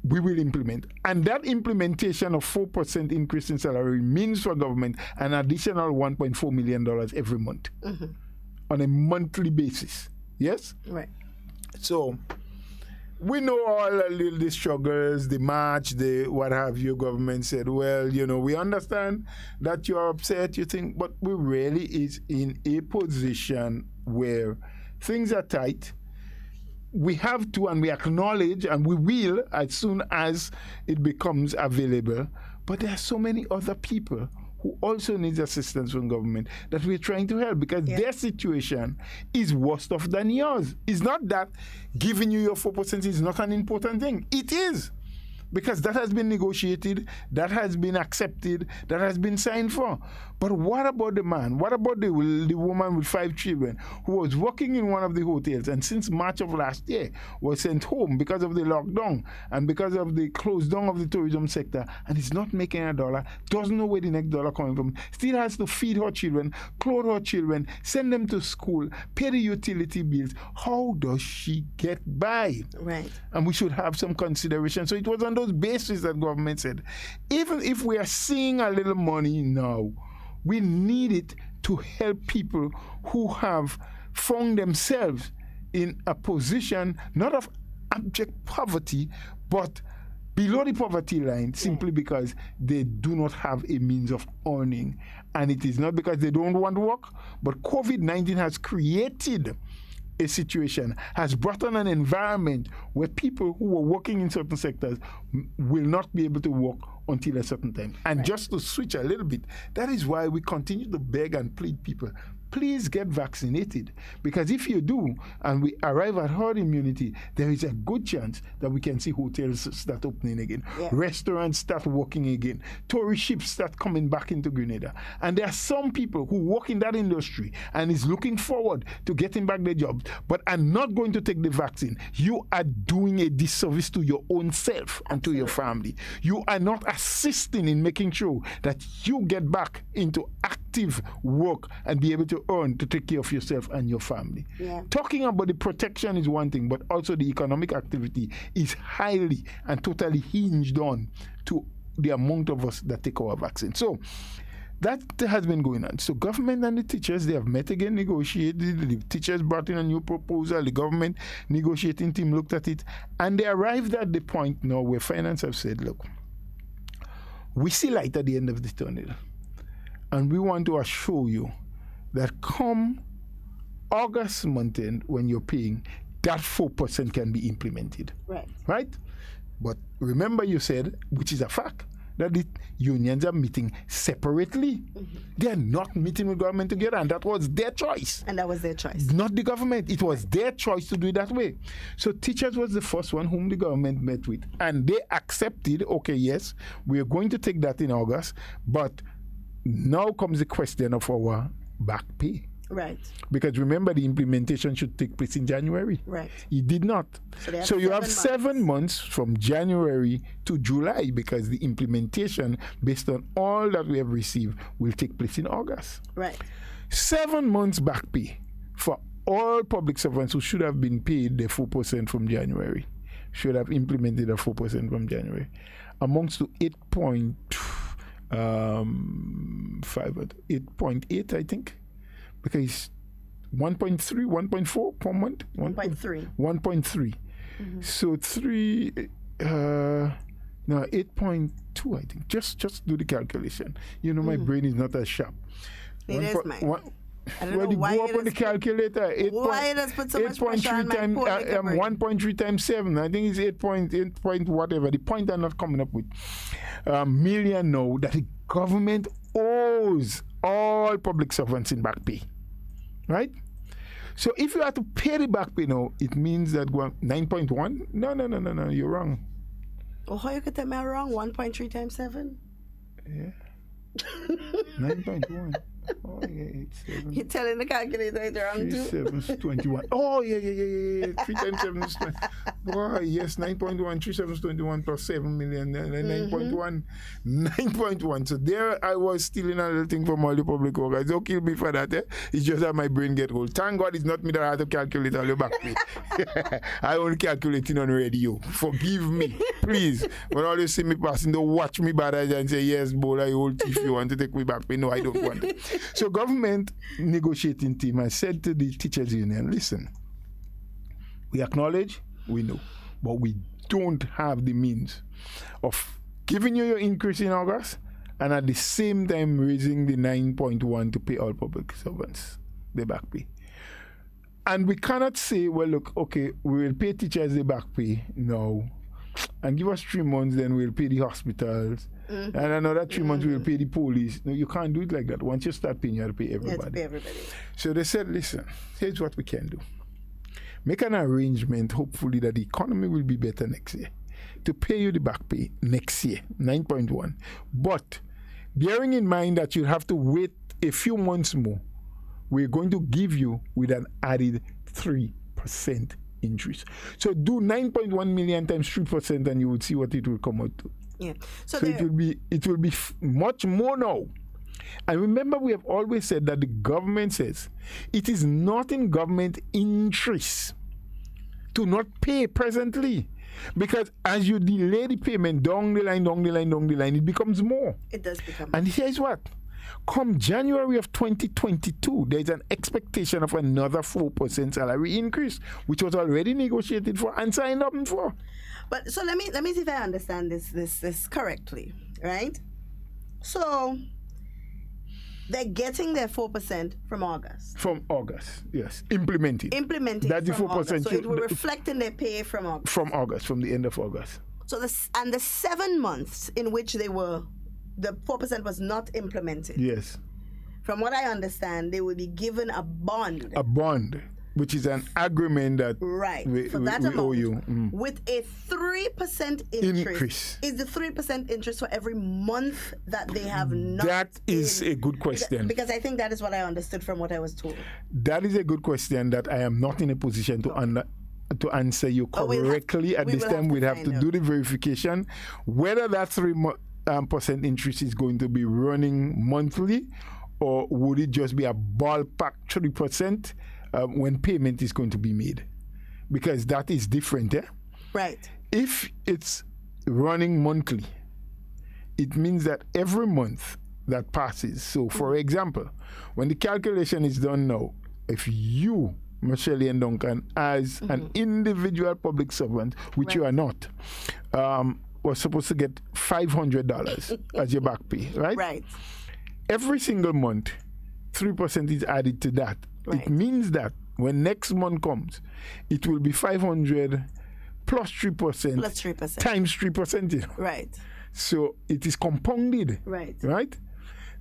we will implement. And that implementation of 4% increase in salary means for government an additional $1.4 million every month on a monthly basis. Yes? Right. So we know all the struggles, the march, the what have you. Government said, well, we understand that you're upset, you think, but we really is in a position where things are tight. We have to, and we acknowledge, and we will as soon as it becomes available. But there are so many other people who also need assistance from government that we're trying to help because their situation is worse off than yours. It's not that giving you your 4% is not an important thing. It is. Because that has been negotiated, that has been accepted, that has been signed for. But what about the man? What about the woman with 5 children who was working in one of the hotels and since March of last year was sent home because of the lockdown and because of the close down of the tourism sector and is not making a dollar, doesn't know where the next dollar coming from, still has to feed her children, clothe her children, send them to school, pay the utility bills. How does she get by? Right. And we should have some consideration. So it was on those basis that government said, even if we are seeing a little money now, we need it to help people who have found themselves in a position not of abject poverty, but below the poverty line simply because they do not have a means of earning. And it is not because they don't want to work, but COVID-19 has created a situation, has brought on an environment where people who were working in certain sectors will not be able to work until a certain time. And just to switch a little bit, that is why we continue to beg and plead people, please get vaccinated. Because if you do, and we arrive at herd immunity, there is a good chance that we can see hotels start opening again, restaurants start working again, tourist ships start coming back into Grenada. And there are some people who work in that industry and is looking forward to getting back their jobs, but are not going to take the vaccine. You are doing a disservice to your own self and to your family. You are not assisting in making sure that you get back into active work and be able to earn to take care of yourself and your family. Talking about the protection is one thing, but also the economic activity is highly and totally hinged on to the amount of us that take our vaccine. So that has been going on. So government and the teachers, they have met again, negotiated. The teachers brought in a new proposal. The government negotiating team looked at it, and they arrived at the point now where finance have said, look, we see light at the end of the tunnel, and we want to assure you that come August month end, when you're paying, that 4% can be implemented. Right? But remember you said, which is a fact, that the unions are meeting separately. They are not meeting with government together, and that was their choice. And that was their choice. Not the government. It was their choice to do it that way. So teachers was the first one whom the government met with. And they accepted, okay, yes, we are going to take that in August, but now comes the question of our back pay. Right. Because remember, the implementation should take place in January. Right. It did not. So you have 7 months from January to July, because the implementation, based on all that we have received, will take place in August. Right. 7 months back pay for all public servants who should have been paid the 4% from January, should have implemented a 4% from January, amounts to 8.8, I think. Because 1.3, 1.4 per month? 1.3. 1.3. So 8.2, I think. Just do the calculation. You know, my brain is not as sharp. It is mine. I don't know why go up on the calculator. Why it has put so much pressure on my poor little brain? 1.3 times 7. I think it's 8 point whatever. The point I'm not coming up with. Million now that the government owes all public servants in back pay. Right? So if you have to pay the back pay now, it means that 9.1? No, you're wrong. Oh, how you could tell me I'm wrong? 1.3 times 7? Yeah. 9.1. Oh, yeah, 7. You're telling the calculator it's wrong too? 7 is 21. Oh, yeah. 3 times 7 is 20. Boy, yes, 9.1. 3 7 is 21 plus 7 million. 9.1. 9.1. So there I was stealing a little thing from all the public workers. Don't kill me for that. It's just that my brain get old. Thank God it's not me that I have to calculate all your back pay. I only calculating on radio. Forgive me, please. When all you see me passing, don't watch me bad and say, yes, boy, I old thief, you want to take me back pay. No, I don't want it. So government negotiating team has said to the teachers union, listen, we acknowledge, we know, but we don't have the means of giving you your increase in August and at the same time raising the 9.1 to pay all public servants their back pay. And we cannot say, well, look, okay, we will pay teachers their back pay now and give us 3 months, then we'll pay the hospitals. And another 3 months we'll pay the police. No, you can't do it like that. Once you start paying, you have to pay everybody. You have to pay everybody. So they said, listen, here's what we can do. Make an arrangement, hopefully, that the economy will be better next year, to pay you the back pay next year, 9.1. But bearing in mind that you'll have to wait a few months more, we're going to give you with an added 3% increase. So do 9.1 million times 3% and you would see what it will come out to. Yeah. So it will be much more now. And remember, we have always said that the government says it is not in government interest to not pay presently. Because as you delay the payment down the line, it becomes more. It does become. And here's what. Come January of 2022, there's an expectation of another 4% salary increase, which was already negotiated for and signed up for. But so let me see if I understand this correctly, right? So they're getting their 4% from August. From August, yes, implementing. That's the 4%. August. So it will reflect in their pay from August. From August, from the end of August. So the 7 months in which the 4% was not implemented. Yes. From what I understand, they will be given a bond. A bond, which is an agreement that we owe you. With a 3% increase. Is the 3% interest for every month that they have not? That is a good question. Because I think that is what I understood from what I was told. That is a good question that I am not in a position to answer you correctly. At this time, we'd have to do the verification. Whether that 3% interest is going to be running monthly, or would it just be a ballpark 3% when payment is going to be made? Because that is different. Right. If it's running monthly, it means that every month that passes. So, for example, when the calculation is done now, if you, Michelle and Duncan, as an individual public servant, which you are not, was supposed to get $500 as your back pay, right? Right. Every single month, 3% is added to that. Right. It means that when next month comes, it will be 500 plus 3%. Plus 3%. Times 3%. Right. So it is compounded. Right. Right?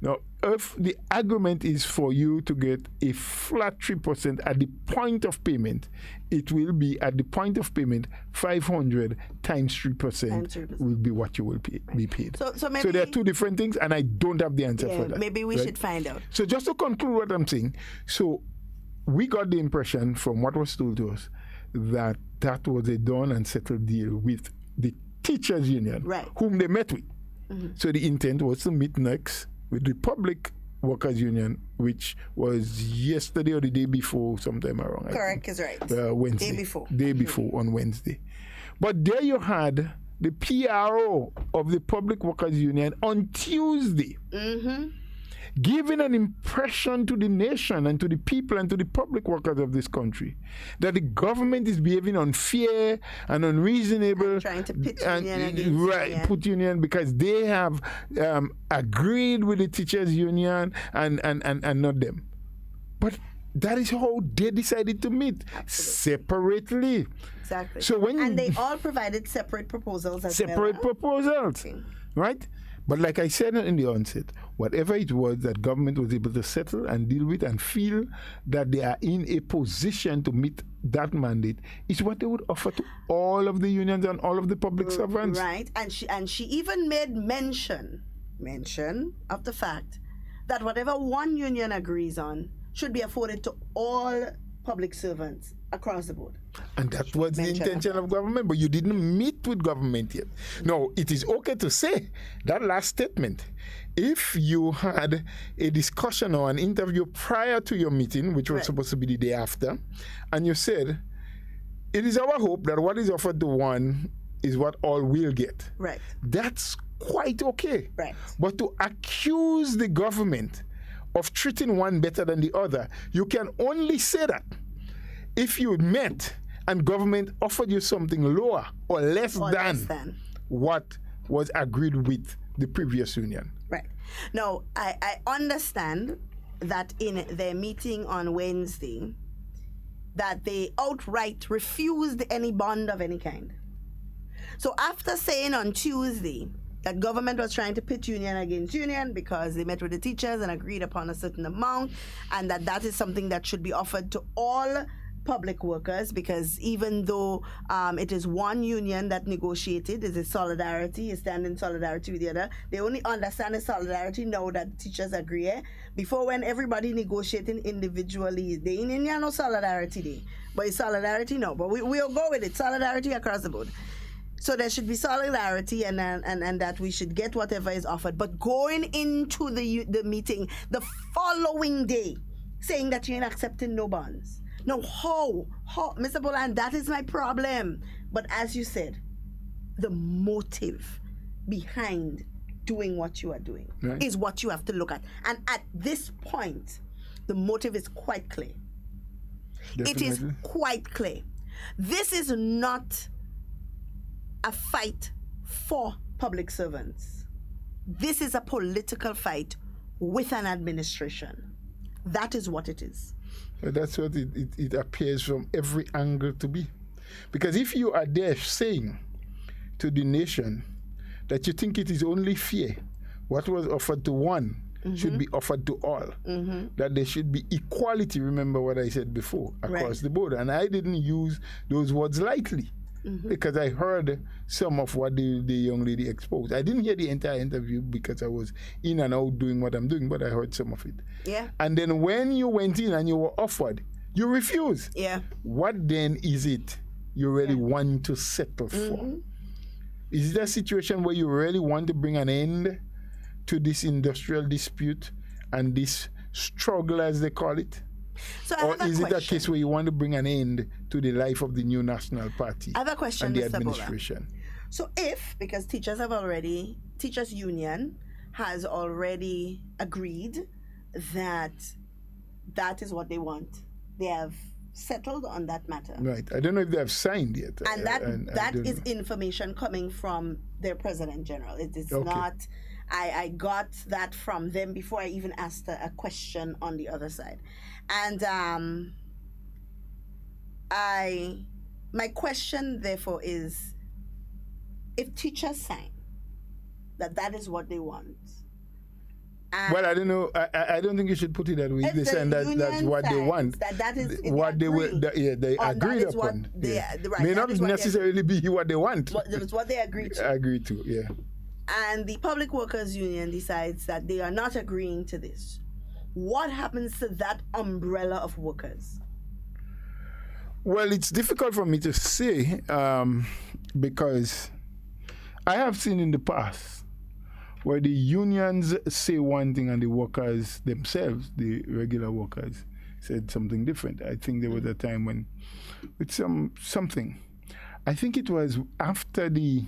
Now, if the agreement is for you to get a flat 3% at the point of payment, it will be at the point of payment 500 times 3% will be what you will be paid. So maybe there are two different things, and I don't have the answer for that. Maybe we should find out. So just to conclude what I'm saying, so we got the impression from what was told to us that that was a done and settled deal with the teachers union, whom they met with. So the intent was to meet next with the Public Workers Union, which was yesterday or the day before, sometime around. Correct, is right. Wednesday. Day before on Wednesday. But there you had the PRO of the Public Workers Union on Tuesday, giving an impression to the nation and to the people and to the public workers of this country that the government is behaving unfair and unreasonable. And trying to pit union against put union because they have agreed with the teachers union and not them. But that is how they decided to meet. Separately. Exactly. So and they all provided separate proposals as well. Separate proposals. Okay. Right? But like I said in the onset, whatever it was that government was able to settle and deal with and feel that they are in a position to meet that mandate is what they would offer to all of the unions and all of the public servants. Right. And she even made mention of the fact that whatever one union agrees on should be afforded to all public servants across the board. And that was the intention of government, but you didn't meet with government yet. No, it is okay to say that last statement. If you had a discussion or an interview prior to your meeting, which was supposed to be the day after, and you said, it is our hope that what is offered to one is what all will get. Right. That's quite okay. Right. But to accuse the government of treating one better than the other, you can only say that if you met and government offered you something lower or less than what was agreed with the previous union. Right. Now, I understand that in their meeting on Wednesday, that they outright refused any bond of any kind. So after saying on Tuesday that government was trying to pit union against union because they met with the teachers and agreed upon a certain amount, and that is something that should be offered to all public workers, because even though it is one union that negotiated, is a solidarity, is stand in solidarity with the other. They only understand the solidarity now that teachers agree. Before, when everybody negotiating individually, they ain't no solidarity there. But it's solidarity now. But we'll go with it. Solidarity across the board. So there should be solidarity and that we should get whatever is offered. But going into the meeting the following day, saying that you ain't accepting no bonds. Now, how, Mr. Boland, that is my problem. But as you said, the motive behind doing what you are doing is what you have to look at. And at this point, the motive is quite clear. Definitely. It is quite clear. This is not a fight for public servants. This is a political fight with an administration. That is what it is. That's what it appears from every angle to be. Because if you are there saying to the nation that you think it is only fair, what was offered to one should be offered to all, that there should be equality, remember what I said before, across the board. And I didn't use those words lightly. Because I heard some of what the young lady exposed. I didn't hear the entire interview because I was in and out doing what I'm doing, but I heard some of it. Yeah. And then when you went in and you were offered, you refused. Yeah. What then is it you really want to settle for? Is it a situation where you really want to bring an end to this industrial dispute and this struggle, as they call it? So or is it a case where you want to bring an end to the life of the new National Party I have a question, and the Mr. administration? Bola. So because teachers union has already agreed that is what they want. They have settled on that matter. Right. I don't know if they have signed yet. And that is information coming from their President General. It is not... I got that from them before I even asked a question on the other side. And my question, therefore, is if teachers sign that is what they want. Well, I don't know. I don't think you should put it that way. They're saying that's what they want. That is what they will. They agreed upon. May not necessarily be what they want. It's what they agreed to. Agreed to, yeah. And the Public Workers Union decides that they are not agreeing to this. What happens to that umbrella of workers? Well, it's difficult for me to say because I have seen in the past where the unions say one thing and the workers themselves, the regular workers, said something different. I think there was a time when, with something, I think it was after the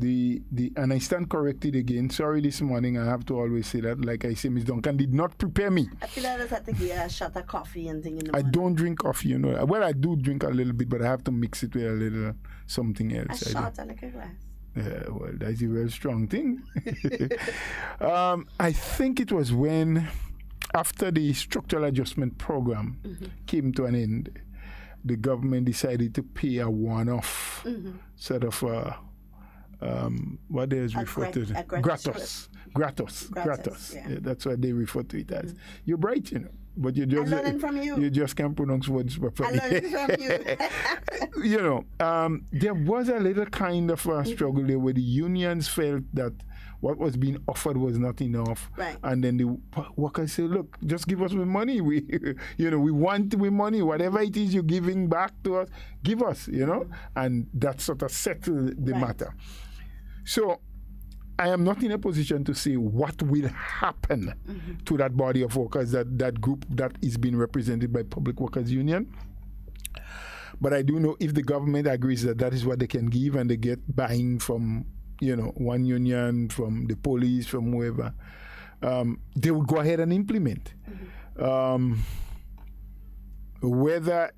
and I stand corrected again. Sorry, this morning I have to always say that. Like I say, Ms. Duncan did not prepare me. I feel like I just had to get a shot of coffee and thing in the morning. I don't drink coffee, you know. Well, I do drink a little bit, but I have to mix it with a little something else. A shot, I like a glass. Yeah, well, that's a very strong thing. I think it was when, after the structural adjustment program came to an end, the government decided to pay a one-off sort of what is referred to gratis. Yeah, that's what they refer to it as. You're bright, you know, but you just learning from you. You just can't pronounce words properly. I learned from you. You know, there was a little kind of a struggle there where the unions felt that what was being offered was not enough, right. And then the workers say, "Look, just give us the money. We, you know, we want the money. Whatever it is you're giving back to us, give us." You know, and that sort of settled the matter. So I am not in a position to say what will happen to that body of workers, that group that is being represented by Public Workers Union. But I do know if the government agrees that that is what they can give and they get buying from, you know, one union, from the police, from whoever, they will go ahead and implement. Whether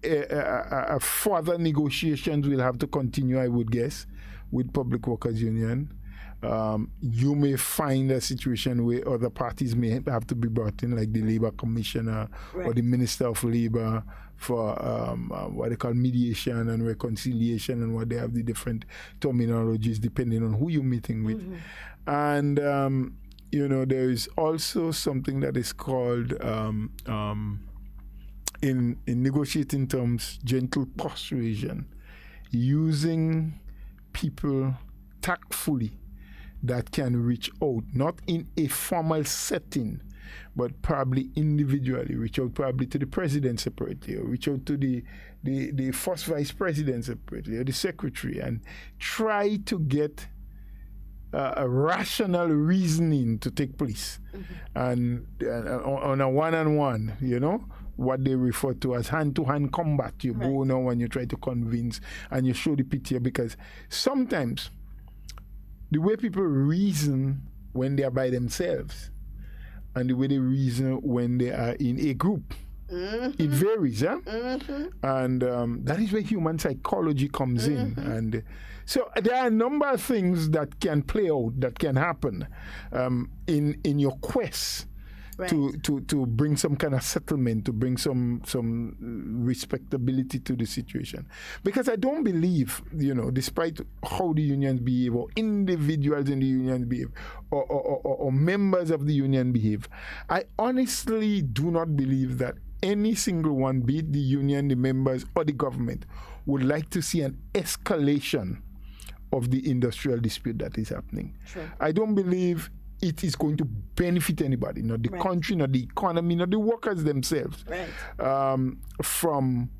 further negotiations will have to continue, I would guess, with Public Workers Union. You may find a situation where other parties may have to be brought in, like the Labour Commissioner or the Minister of Labour, for what they call mediation and reconciliation, and what they have the different terminologies depending on who you're meeting with. And, you know, there is also something that is called, in negotiating terms, gentle persuasion, using people tactfully that can reach out, not in a formal setting, but probably individually, reach out probably to the president separately, or reach out to the first vice president separately, or the secretary, and try to get a rational reasoning to take place. And on a one-on-one, you know, what they refer to as hand-to-hand combat. You go now and you try to convince and you show the picture, because sometimes the way people reason when they are by themselves and the way they reason when they are in a group, it varies, and that is where human psychology comes in. And so there are a number of things that can play out, that can happen in your quest to bring some kind of settlement, to bring some respectability to the situation. Because I don't believe, you know, despite how the unions behave, or individuals in the union behave, or members of the union behave, I honestly do not believe that any single one, be it the union, the members, or the government, would like to see an escalation of the industrial dispute that is happening. I don't believe it is going to benefit anybody, not the country, not the economy, not the workers themselves. From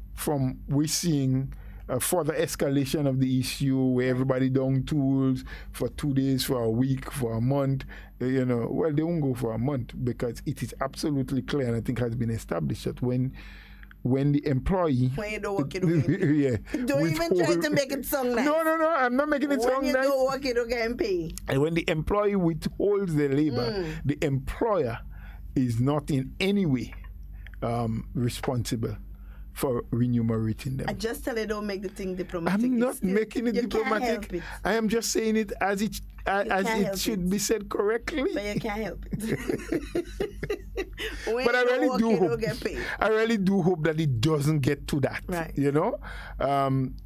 we're seeing further escalation of the issue, where everybody down tools for 2 days, for a week, for a month. You know, well, they won't go for a month, because it is absolutely clear, and I think has been established, that when the employee... When you don't work it again. Don't even try to make it sound nice. No, I'm not making it sound nice. When you don't work it again, pay. And when the employee withholds the labor, the employer is not in any way responsible for remunerating them. I just tell you, don't make the thing diplomatic. I'm not making it diplomatic. I am just saying it as it should be said correctly. But you can't help it. But I really do hope. I really do hope that it doesn't get to that. Right. You know.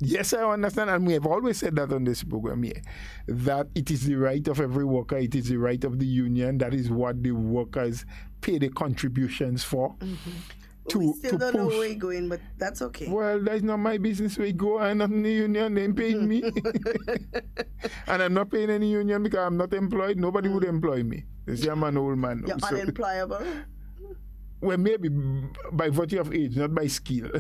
Yes, I understand, and we have always said that on this program here, that it is the right of every worker. It is the right of the union. That is what the workers pay the contributions for. We still don't know where we're going, but that's okay. Well, that's not my business where you go. I'm not in the union. They ain't paying me. And I'm not paying any union because I'm not employed. Nobody would employ me. They say I'm an old man. You're unemployable? Well, maybe by virtue of age, not by skill.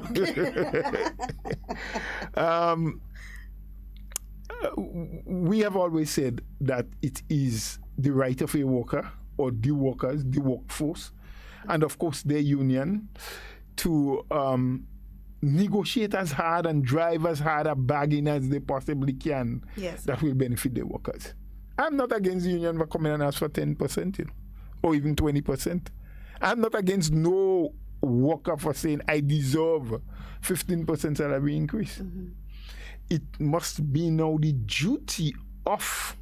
We have always said that it is the right of a worker or the workers, the workforce, and of course their union to negotiate as hard and drive as hard a bargain as they possibly can that will benefit the workers. I'm not against the union for coming and ask for 10%, you know, or even 20%. I'm not against no worker for saying I deserve 15% salary increase. It must be now the duty of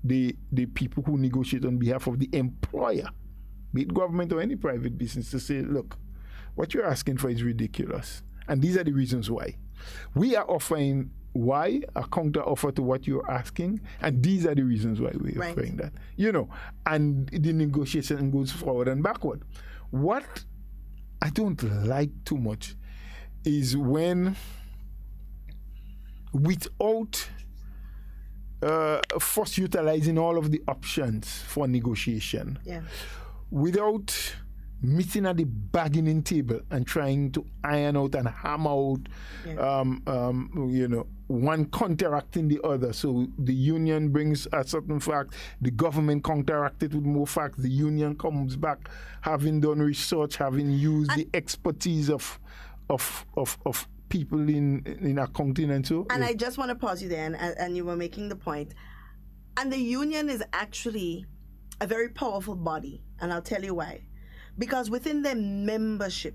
the people who negotiate on behalf of the employer, be it government or any private business, to say, look, what you're asking for is ridiculous. And these are the reasons why. We are offering a counter offer to what you're asking, and these are the reasons why we're offering that. You know, and the negotiation goes forward and backward. What I don't like too much is when, without first utilizing all of the options for negotiation, without meeting at the bargaining table and trying to iron out and hammer out, you know, one counteracting the other. So the union brings a certain fact, the government counteracts it with more facts, the union comes back having done research, having used the expertise of people in accounting and so. And I just want to pause you there, and you were making the point. And the union is actually a very powerful body, and I'll tell you why. Because within their membership,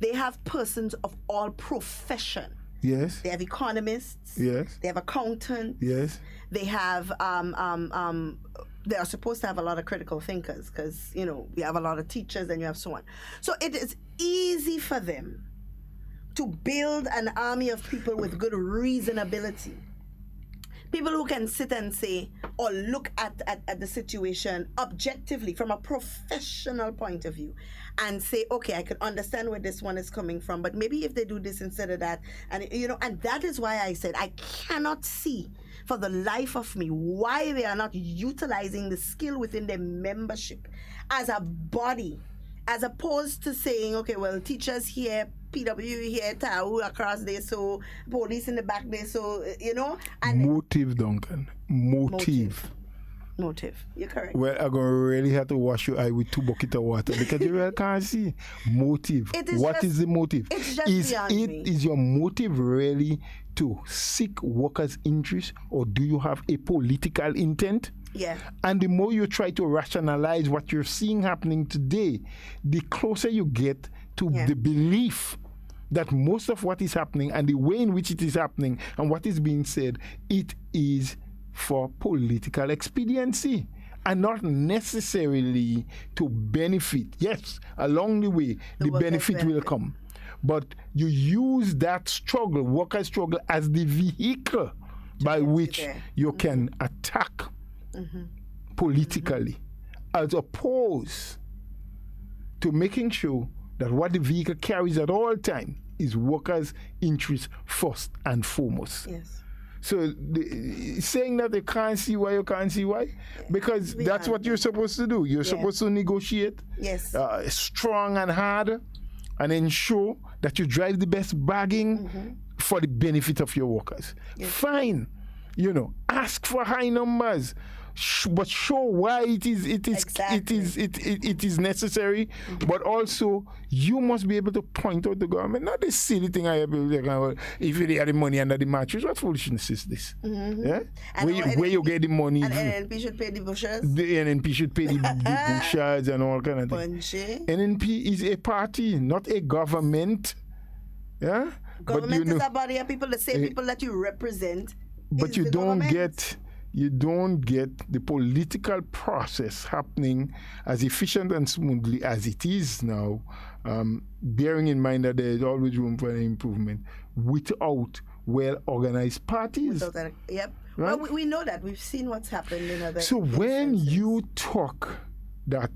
they have persons of all profession. Yes. They have economists. Yes. They have accountants. Yes. They have they are supposed to have a lot of critical thinkers, because, you know, we have a lot of teachers and you have so on. So it is easy for them to build an army of people with good reasonability. People who can sit and say or look at the situation objectively from a professional point of view and say, okay, I can understand where this one is coming from, but maybe if they do this instead of that, and you know, and that is why I said I cannot see for the life of me why they are not utilizing the skill within their membership as a body, as opposed to saying, okay, well, teachers here, PW here, Tau across there, so police in the back there, so, you know. And motive, Duncan. Motive. You're correct. Well, I'm going to really have to wash your eye with 2 buckets of water because you really can't see. Motive. What is the motive? It's just beyond me. Is your motive really to seek workers' interests, or do you have a political intent? Yeah. And the more you try to rationalize what you're seeing happening today, the closer you get to the belief that most of what is happening and the way in which it is happening and what is being said, it is for political expediency and not necessarily to benefit. Yes, along the way, the benefit will come. But you use that struggle, worker struggle, as the vehicle by which you can attack politically, as opposed to making sure that what the vehicle carries at all time is workers' interests first and foremost. Yes. So saying that you can't see why, because that's what you're supposed to do. You're supposed to negotiate strong and hard and ensure that you drive the best bargain for the benefit of your workers. Yes. Fine. You know, ask for high numbers, but show why it is necessary. But also, you must be able to point out the government. Not this silly thing I have. If you have the money under the mattress, what foolishness is this? Yeah, where you get the money? And NNP should pay the bushers. The NNP should pay the bushers and all kind of things. NNP is a party, not a government. Yeah, government is a body of people, the same people that you represent. But you don't get you don't get the political process happening as efficient and smoothly as it is now, bearing in mind that there is always room for improvement, without well-organized parties. Yep. Right? Well, we know that. We've seen what's happened in other So when instances. you talk that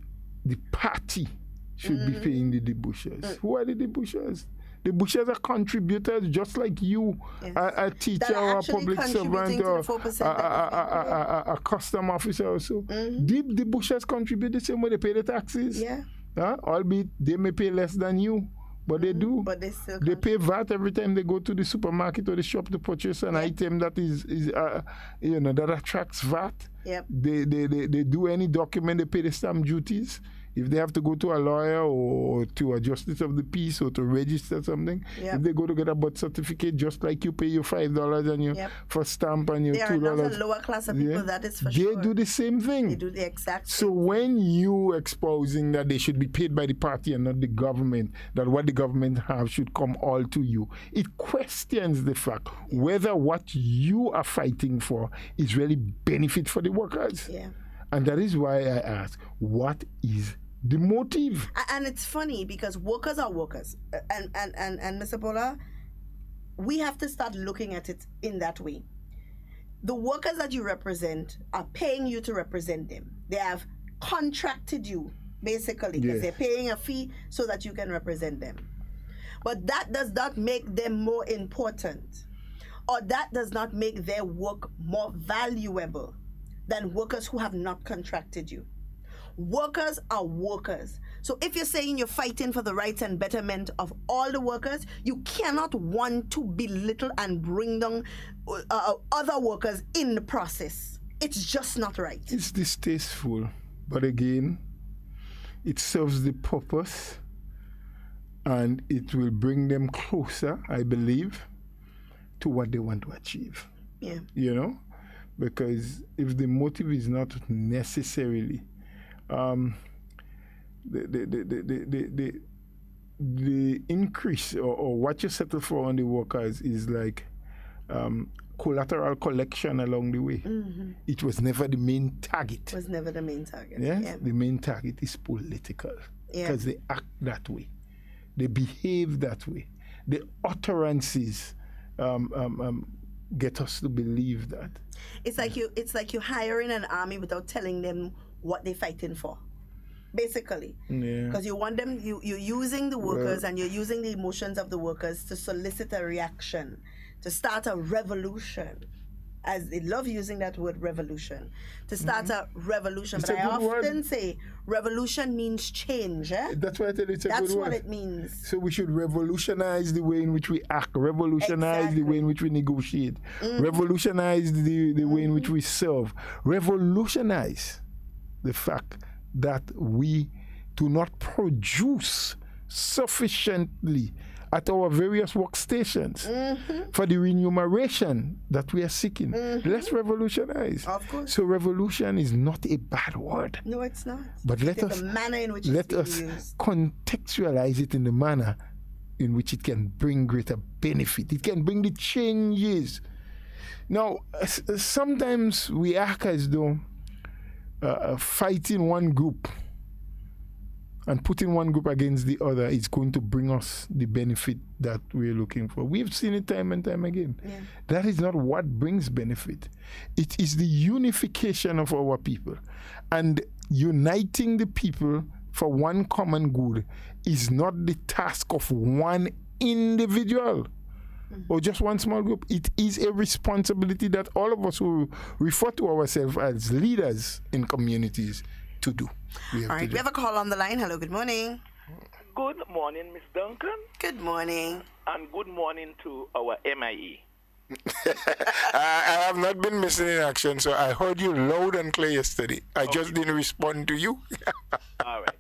the party should be paying the debushers, who are the debushers? The bushers are contributors just like you, Yes. a teacher or a public servant or a custom officer or so. Did the bushers contribute the same way they pay the taxes? Yeah. Albeit they may pay less than you, but they do. But they still They pay VAT every time they go to the supermarket or the shop to purchase an item that is that attracts VAT. Yep. They do any document, they pay the stamp duties. If they have to go to a lawyer or to a justice of the peace or to register something, if they go to get a birth certificate, just like you pay your $5 and your for stamp and your $2. They are not a lower class of people, that is for sure. They do the same thing. They do the exact So same when you exposing that they should be paid by the party and not the government, that what the government have should come all to you, it questions the fact whether what you are fighting for is really benefit for the workers. Yeah. And that is why I ask, what is the motive? And it's funny because workers are workers. And Mr. Bola, we have to start looking at it in that way. The workers that you represent are paying you to represent them. They have contracted you, basically, because they're paying a fee so that you can represent them. But that does not make them more important, or that does not make their work more valuable than workers who have not contracted you. Workers are workers. So if you're saying you're fighting for the rights and betterment of all the workers, you cannot want to belittle and bring down other workers in the process. It's just not right. It's distasteful. But again, it serves the purpose and it will bring them closer, I believe, to what they want to achieve. Yeah. You know? Because if the motive is not necessarily the increase or what you settle for on the workers is like collateral collection along the way. It was never the main target. It was never the main target. Yes? Yeah. The main target is political because they act that way. They behave that way. The utterances get us to believe that. It's like you're hiring an army without telling them what they're fighting for, basically. Because you want them, you're using the workers and you're using the emotions of the workers to solicit a reaction, to start a revolution. As they love using that word revolution, to start a revolution. It's but I often word. say revolution means change. That's why I tell you it's a That's good what word. it means. So we should revolutionize the way in which we act, revolutionize the way in which we negotiate, revolutionize the way in which we serve, revolutionize the fact that we do not produce sufficiently at our various workstations for the remuneration that we are seeking. Let's revolutionize. Of course. So revolution is not a bad word. No, it's not. But let It's us the manner in which let it's us being used. contextualize it in the manner in which it can bring greater benefit. It can bring the changes. Now, sometimes we act as though fighting one group and putting one group against the other is going to bring us the benefit that we're looking for. We've seen it time and time again. Yeah. That is not what brings benefit. It is the unification of our people. And uniting the people for one common good is not the task of one individual or just one small group. It is a responsibility that all of us who refer to ourselves as leaders in communities to do. All right, we have a call on the line. Hello, good morning. Good morning, Miss Duncan, Good morning. and good morning to our MIE. I have not been missing in action, so I heard you loud and clear yesterday. I just didn't respond to you. All right.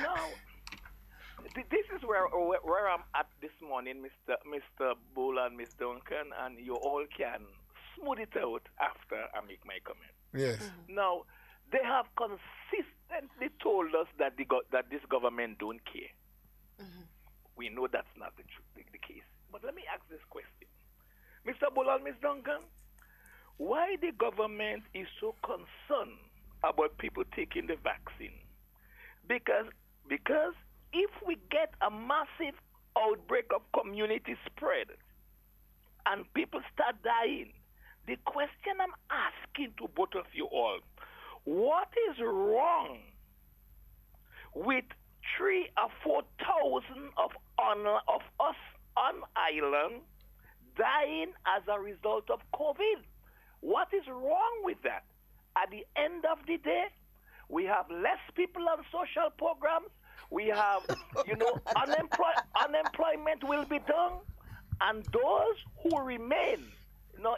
Now, this is where I'm at this morning, Mr. Bull and Miss Duncan, and you all can smooth it out after I make my comment. Yes. Now, they have consistently told us that that this government don't care. We know that's not the case. But let me ask this question. Mr. Bull and Miss Duncan, why the government is so concerned about people taking the vaccine. Because if we get a massive outbreak of community spread and people start dying, the question I'm asking to both of you all, what is wrong with 3,000 or 4,000 of us on island dying as a result of COVID? What is wrong with that? At the end of the day, we have less people on social programs. We have, unemployment will be done. And those who remain,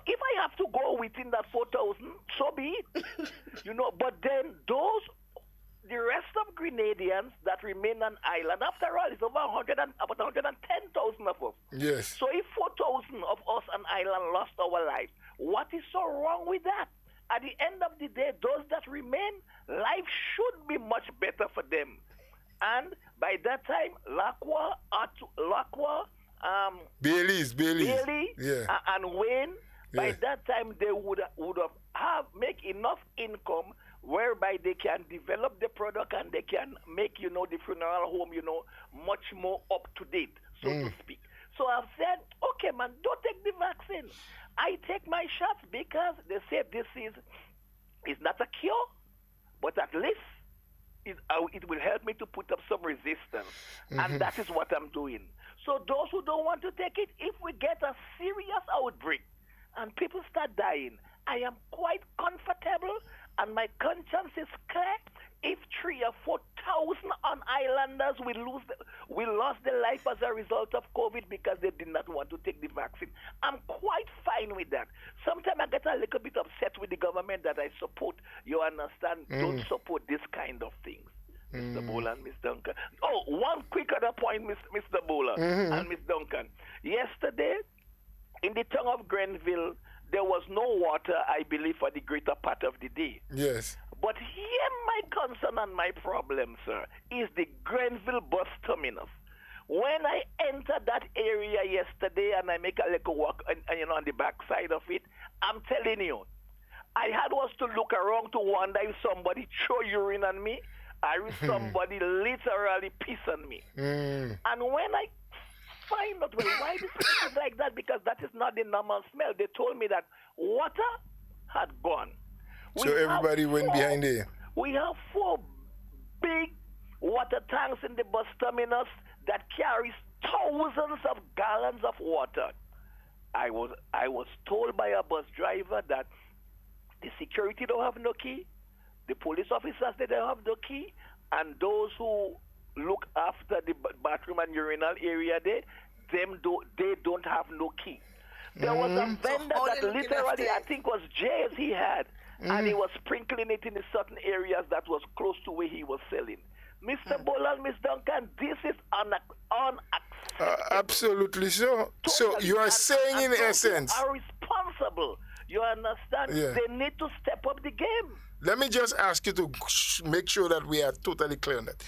if I have to go within that 4,000, so be it. But then the rest of Grenadians that remain on island, after all, it's about 110,000 of us. Yes. So if 4,000 of us on island lost our life, what is so wrong with that? At the end of the day, those that remain, life should be much better for them. And by that time, Lakwa, Bailey, yeah. and Wayne, by that time they would have make enough income whereby they can develop the product and they can make the funeral home much more up to date, so to speak. So I've said, okay, man, don't take the vaccine. I take my shots because they say this is not a cure, but at least it will help me to put up some resistance. And that is what I'm doing. So those who don't want to take it, if we get a serious outbreak and people start dying, I am quite comfortable and my conscience is clear. If 3,000 or 4,000 on-islanders will lost their life as a result of COVID because they did not want to take the vaccine, I'm quite fine with that. Sometimes I get a little bit upset with the government that I support, you understand, don't support this kind of things. Mr. Bola and Miss Duncan. Oh, one quick other point, Mr. Bola and Miss Duncan. Yesterday, in the town of Grenville, there was no water, I believe, for the greater part of the day. Yes. But here my concern and my problem, sir, is the Grenville bus terminus. When I entered that area yesterday and I make a little walk on the back side of it, I'm telling you, I had was to look around to wonder if somebody throw urine on me or if somebody literally piss on me. And when I find out, well, why this is like that, because that is not the normal smell. They told me that water had gone. So everybody went behind there. We have 4 big water tanks in the bus terminus that carries thousands of gallons of water. I was told by a bus driver that the security don't have no key, the police officers they don't have no key, and those who look after the bathroom and urinal area there, they don't have no key. There was a vendor that literally, I think was Jay's he had, and he was sprinkling it in certain areas that was close to where he was selling. Mr. Bola and Miss Duncan, this is unacceptable. Absolutely so. Totally. So you are saying in essence, are responsible. You understand? Yeah. They need to step up the game. Let me just ask you to make sure that we are totally clear on that.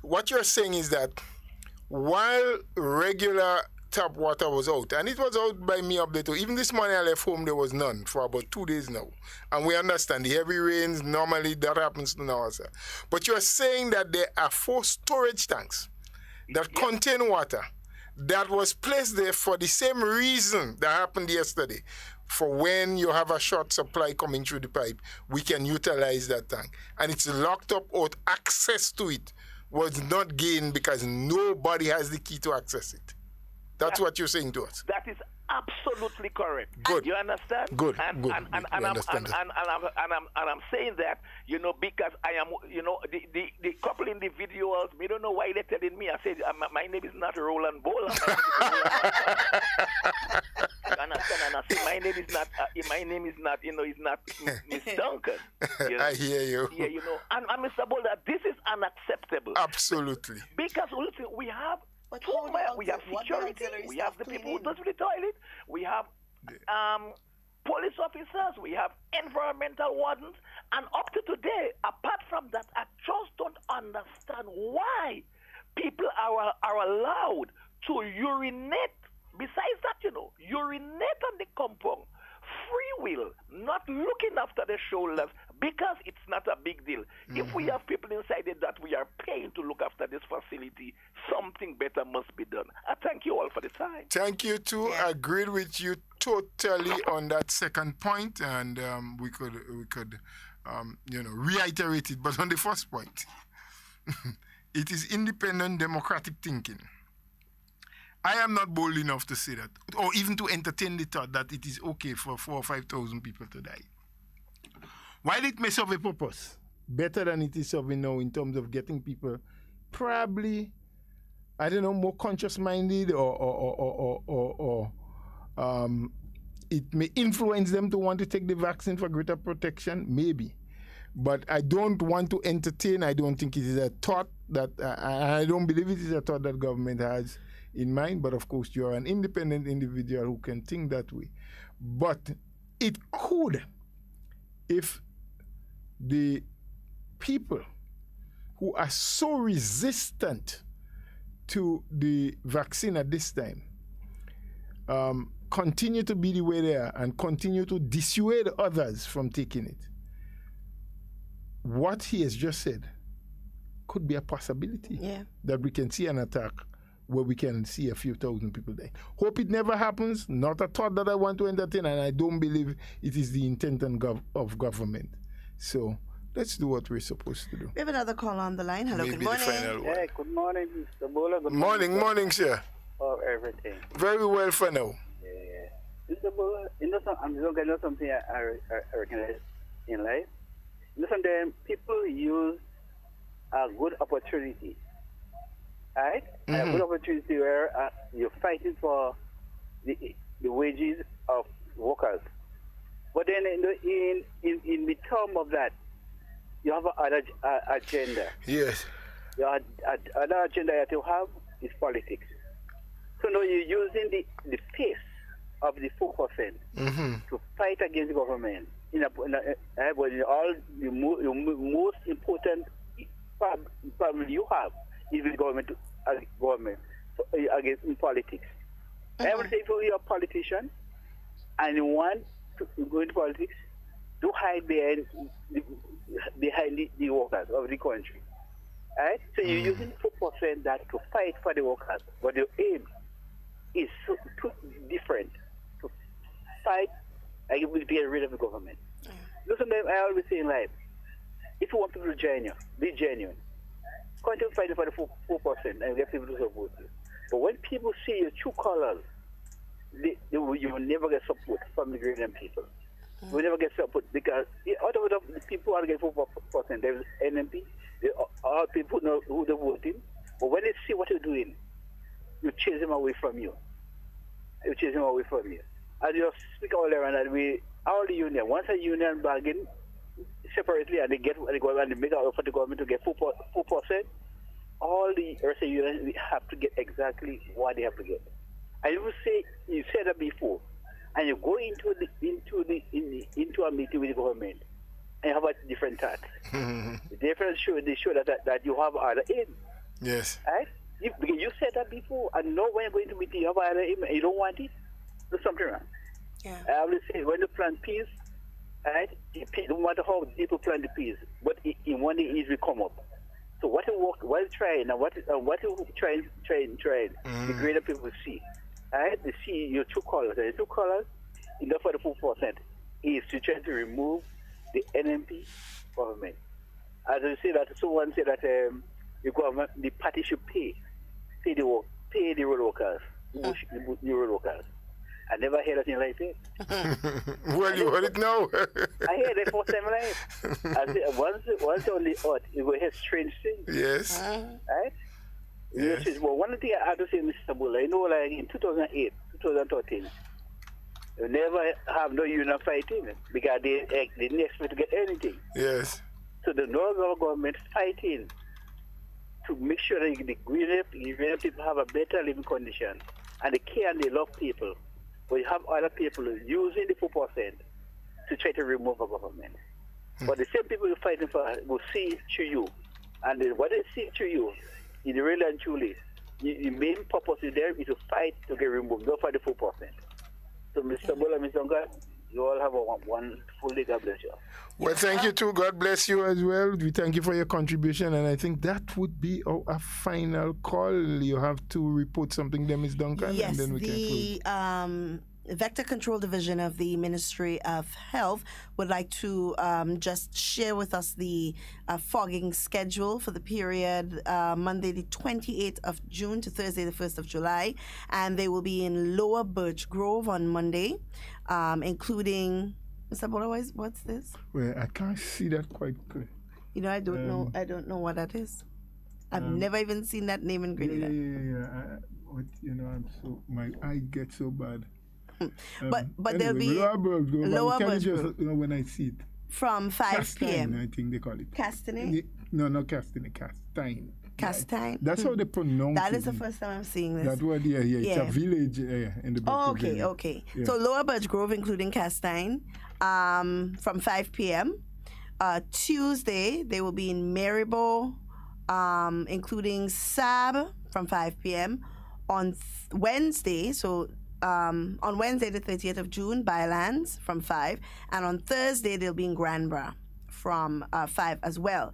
What you're saying is that while regular tap water was out, and it was out by me up there too, even this morning I left home, there was none for about 2 days now. And we understand the heavy rains, normally that happens now also. But you're saying that there are 4 storage tanks that contain water that was placed there for the same reason that happened yesterday. For when you have a short supply coming through the pipe, we can utilize that tank. And it's locked up out. Access to it was not gained because nobody has the key to access it. That's what you're saying to us. That is absolutely correct. Good. You understand? Good. And Good. I'm saying that, because I am, the couple individuals, we don't know why they're telling me. I said, my name is not Roland Bola. You understand? And I say, my name is not, is not Miss Duncan. I hear you. Yeah, and Mr. Bola, this is unacceptable. Absolutely. Because, listen, we have we have security, we have the people who does the toilet, we have police officers, we have environmental wardens, and up to today, apart from that, I just don't understand why people are allowed to urinate. Besides that, urinate on the compound. Free will, not looking after the shoulders because it's not a big deal. If we have people inside it that we are paying to look after this facility, something better must be done. I thank you all for the time. Thank you too. I agreed with you totally on that second point, and we could reiterate it. But on the first point, it is independent democratic thinking. I am not bold enough to say that, or even to entertain the thought that it is okay for 4,000 or 5,000 people to die. While it may serve a purpose, better than it is serving now in terms of getting people probably, I don't know, more conscious-minded, or it may influence them to want to take the vaccine for greater protection, maybe. But I don't want to entertain. I don't think it is a thought that, I don't believe it is a thought that government has in mind. But of course, you are an independent individual who can think that way. But it could, if the people who are so resistant to the vaccine at this time continue to be the way they are and continue to dissuade others from taking it, what he has just said could be a possibility that we can see an attack where we can see a few thousand people die. Hope it never happens. Not a thought that I want to entertain, and I don't believe it is the intent of government. So let's do what we're supposed to do. We have another call on the line. Hello, Maybe good morning. Yeah, good morning, Mr. Bola. Good Morning, sir. Oh, everything. Very well for now. Yeah. Mr. Bola, I'm just going to know something I recognize in life. Sometimes people use a good opportunity, right? A good opportunity where you're fighting for the wages of workers. But then in the term of that, you have another agenda. Yes. Your other agenda that you have is politics. So now you're using the pace of the 4% to fight against the government. All the most important problem you have is with government against in politics. I would say if you're a politician and you want to go into politics, do hide behind the workers of the country. Right? So you're using 4% that to fight for the workers, but your aim is too different to fight and will get rid of the government. Listen, I always say in life, if you want people to join you, be genuine. Continue fighting for the 4% and get people to support you. But when people see your true colors, you will never get support from the Grenadian people. You will never get support because out of the people who are getting 4%, there's NMP, all people know who they're voting. But when they see what you're doing, you chase them away from you. You chase them away from you. And you speak all around that all the union, once a union bargain separately and they make an offer for the government to get 4%, all the rest of the unions have to get exactly what they have to get. And you said that before, and you go into a meeting with the government and you have a different tax. The difference they show that you have other aim. Yes. Right? Because you said that before, and now when you're going to meeting, you have other aim and you don't want it, there's something wrong. Yeah. I always say when you plant peas, right? No matter how people plant the peas, but in one day it will come up. So what you try and what you try, the greater people see. Right? They see your two colors. And the two colors, enough for the 4%, is to try to remove the NMP government. As I say that, someone said that the government, the party should pay the road workers, the road workers. I never heard anything like that. Well, you heard it now. I heard it first time in life. I said, once on the earth, you will hear strange things. Yes. Right? Yes. Well, one thing I have to say, Mr. Bulla, like in 2008, 2013, you never have no union fighting because they didn't expect to get anything. Yes. So the Northern government fighting to make sure that the greener people have a better living condition and they care and they love people. But you have other people using the 4% to try to remove a government. But the same people you're fighting for will see it through you. And what they see through you, in the real and truly, the main purpose is there is to fight to get removed, not for the 4%. So Mr. Bola, Mr. Unga, You all have a wonderful day. God bless you. Well, thank you too. God bless you as well. We thank you for your contribution, and I think that would be our final call. You have to report something there, Ms. Duncan, Yes, and then we can close. Vector Control Division of the Ministry of Health would like to just share with us the fogging schedule for the period Monday the 28th of June to Thursday the 1st of July. And they will be in Lower Birch Grove on Monday, including... Mr. Bola, what's this? Well, I can't see that quite clear. You know, I don't know what that is. I've never even seen that name in Grenada. My eye gets so bad. But anyway, there'll be Lower Birch Grove. When I see it. From 5 p.m. I think they call it. Castine? No, not Castine. Castine. Castine. That's how they pronounce it. That is the first time I'm seeing this. That word, yeah. It's a village in the Birch Grove. Okay. Yeah. So Lower Birch Grove, including Castine, from 5 p.m. Tuesday, they will be in Maribor, including Sab from 5 p.m. On Wednesday, on Wednesday, the 30th of June, Bylands from 5. And on Thursday, they'll be in Granbra from 5 as well.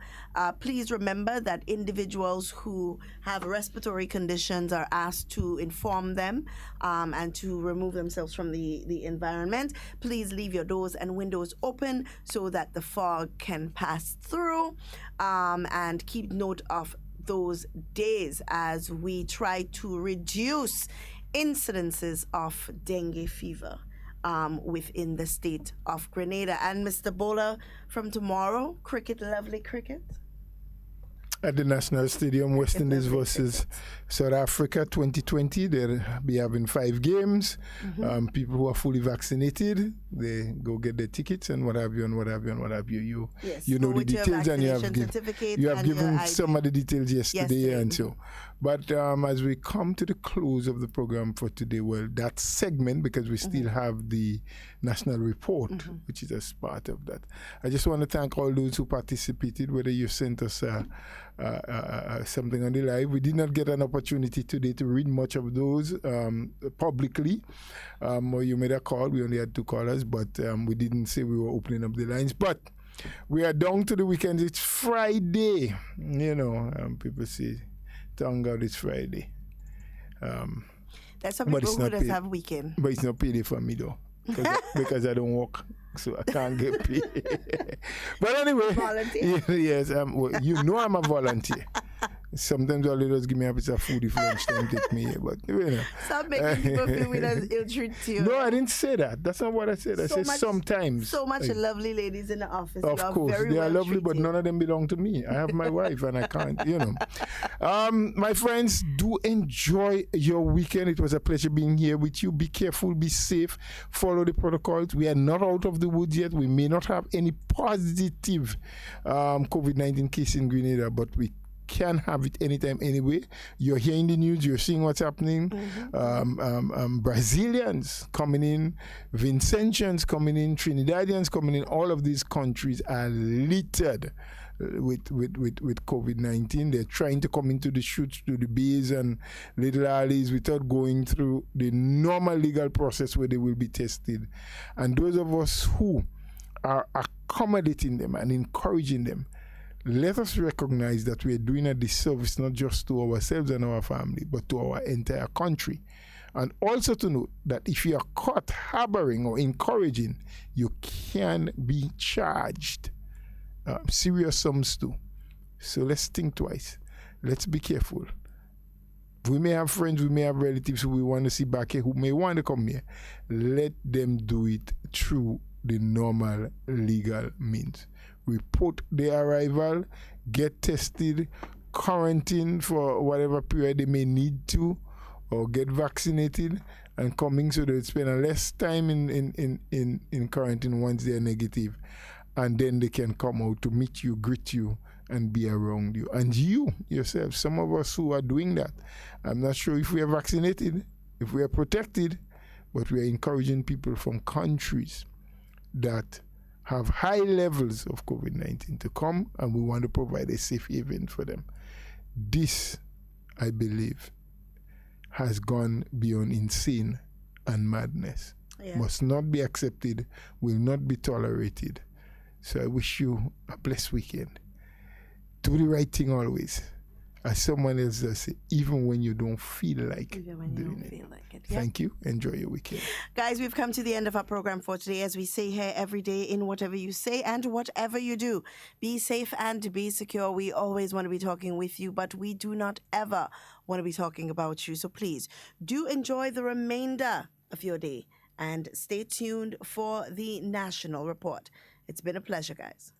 Please remember that individuals who have respiratory conditions are asked to inform them and to remove themselves from the environment. Please leave your doors and windows open so that the fog can pass through, and keep note of those days as we try to reduce incidences of dengue fever within the state of Grenada. And Mr. Bola, from tomorrow, lovely cricket. At the National Stadium, West Indies versus South Africa 2020. They'll be having 5 games. People who are fully vaccinated, they go get their tickets and what have you. You know the details, and you have given some of the details yesterday and so. But as we come to the close of the program for today, well, that segment, because we still have the National Report, which is as part of that. I just want to thank all those who participated, whether you sent us something on the live. We did not get an opportunity today to read much of those publicly. Or you made a call. We only had 2 callers, but we didn't say we were opening up the lines. But we are down to the weekend. It's Friday. People say, thank God it's Friday. There's some people who just have weekend. But it's not payday for me, though, because I don't work. So I can't get paid. But anyway. Volunteer? Yes, I'm a volunteer. Sometimes all they just give me a piece of food if lunchtime take me here. But, Stop making people feel we don't ill treat you. No, I didn't say that. That's not what I said. I said sometimes. So much lovely ladies in the office. Of course. They are lovely, but none of them belong to me. I have my wife and I can't, My friends, do enjoy your weekend. It was a pleasure being here with you. Be careful, be safe, follow the protocols. We are not out of the woods yet. We may not have any positive COVID-19 case in Grenada, but we can have it anytime, anyway. You're hearing the news, you're seeing what's happening. Brazilians coming in, Vincentians coming in, Trinidadians coming in. All of these countries are littered with COVID-19. They're trying to come into the chutes, to the bays and little alleys without going through the normal legal process where they will be tested. And those of us who are accommodating them and encouraging them, let us recognize that we are doing a disservice not just to ourselves and our family, but to our entire country. And also to note that if you are caught harboring or encouraging, you can be charged serious sums too. So let's think twice. Let's be careful. We may have friends, we may have relatives who we want to see back here who may want to come here. Let them do it through the normal legal means. Report their arrival, get tested, quarantine for whatever period they may need to, or get vaccinated and coming so they spend less time in quarantine once they're negative. And then they can come out to meet you, greet you, and be around you. And you yourself, some of us who are doing that, I'm not sure if we are vaccinated, if we are protected, but we are encouraging people from countries that have high levels of COVID-19 to come, and we want to provide a safe haven for them. This, I believe, has gone beyond insane and madness. must not be accepted, will not be tolerated. So I wish you a blessed weekend. Do the right thing always. As someone else does say, even when you don't feel like doing it. Thank you. Enjoy your weekend. Guys, we've come to the end of our program for today. As we say here every day, in whatever you say and whatever you do, be safe and be secure. We always want to be talking with you, but we do not ever want to be talking about you. So please do enjoy the remainder of your day and stay tuned for the National Report. It's been a pleasure, guys.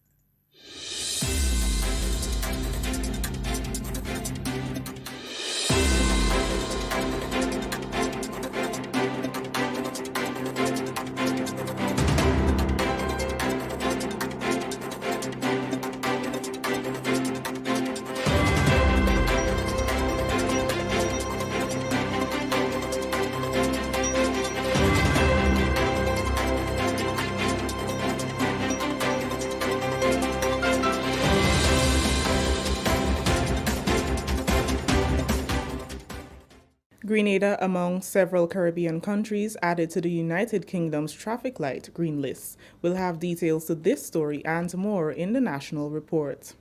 Grenada, among several Caribbean countries added to the United Kingdom's traffic light green list. We'll have details to this story and more in the National Report.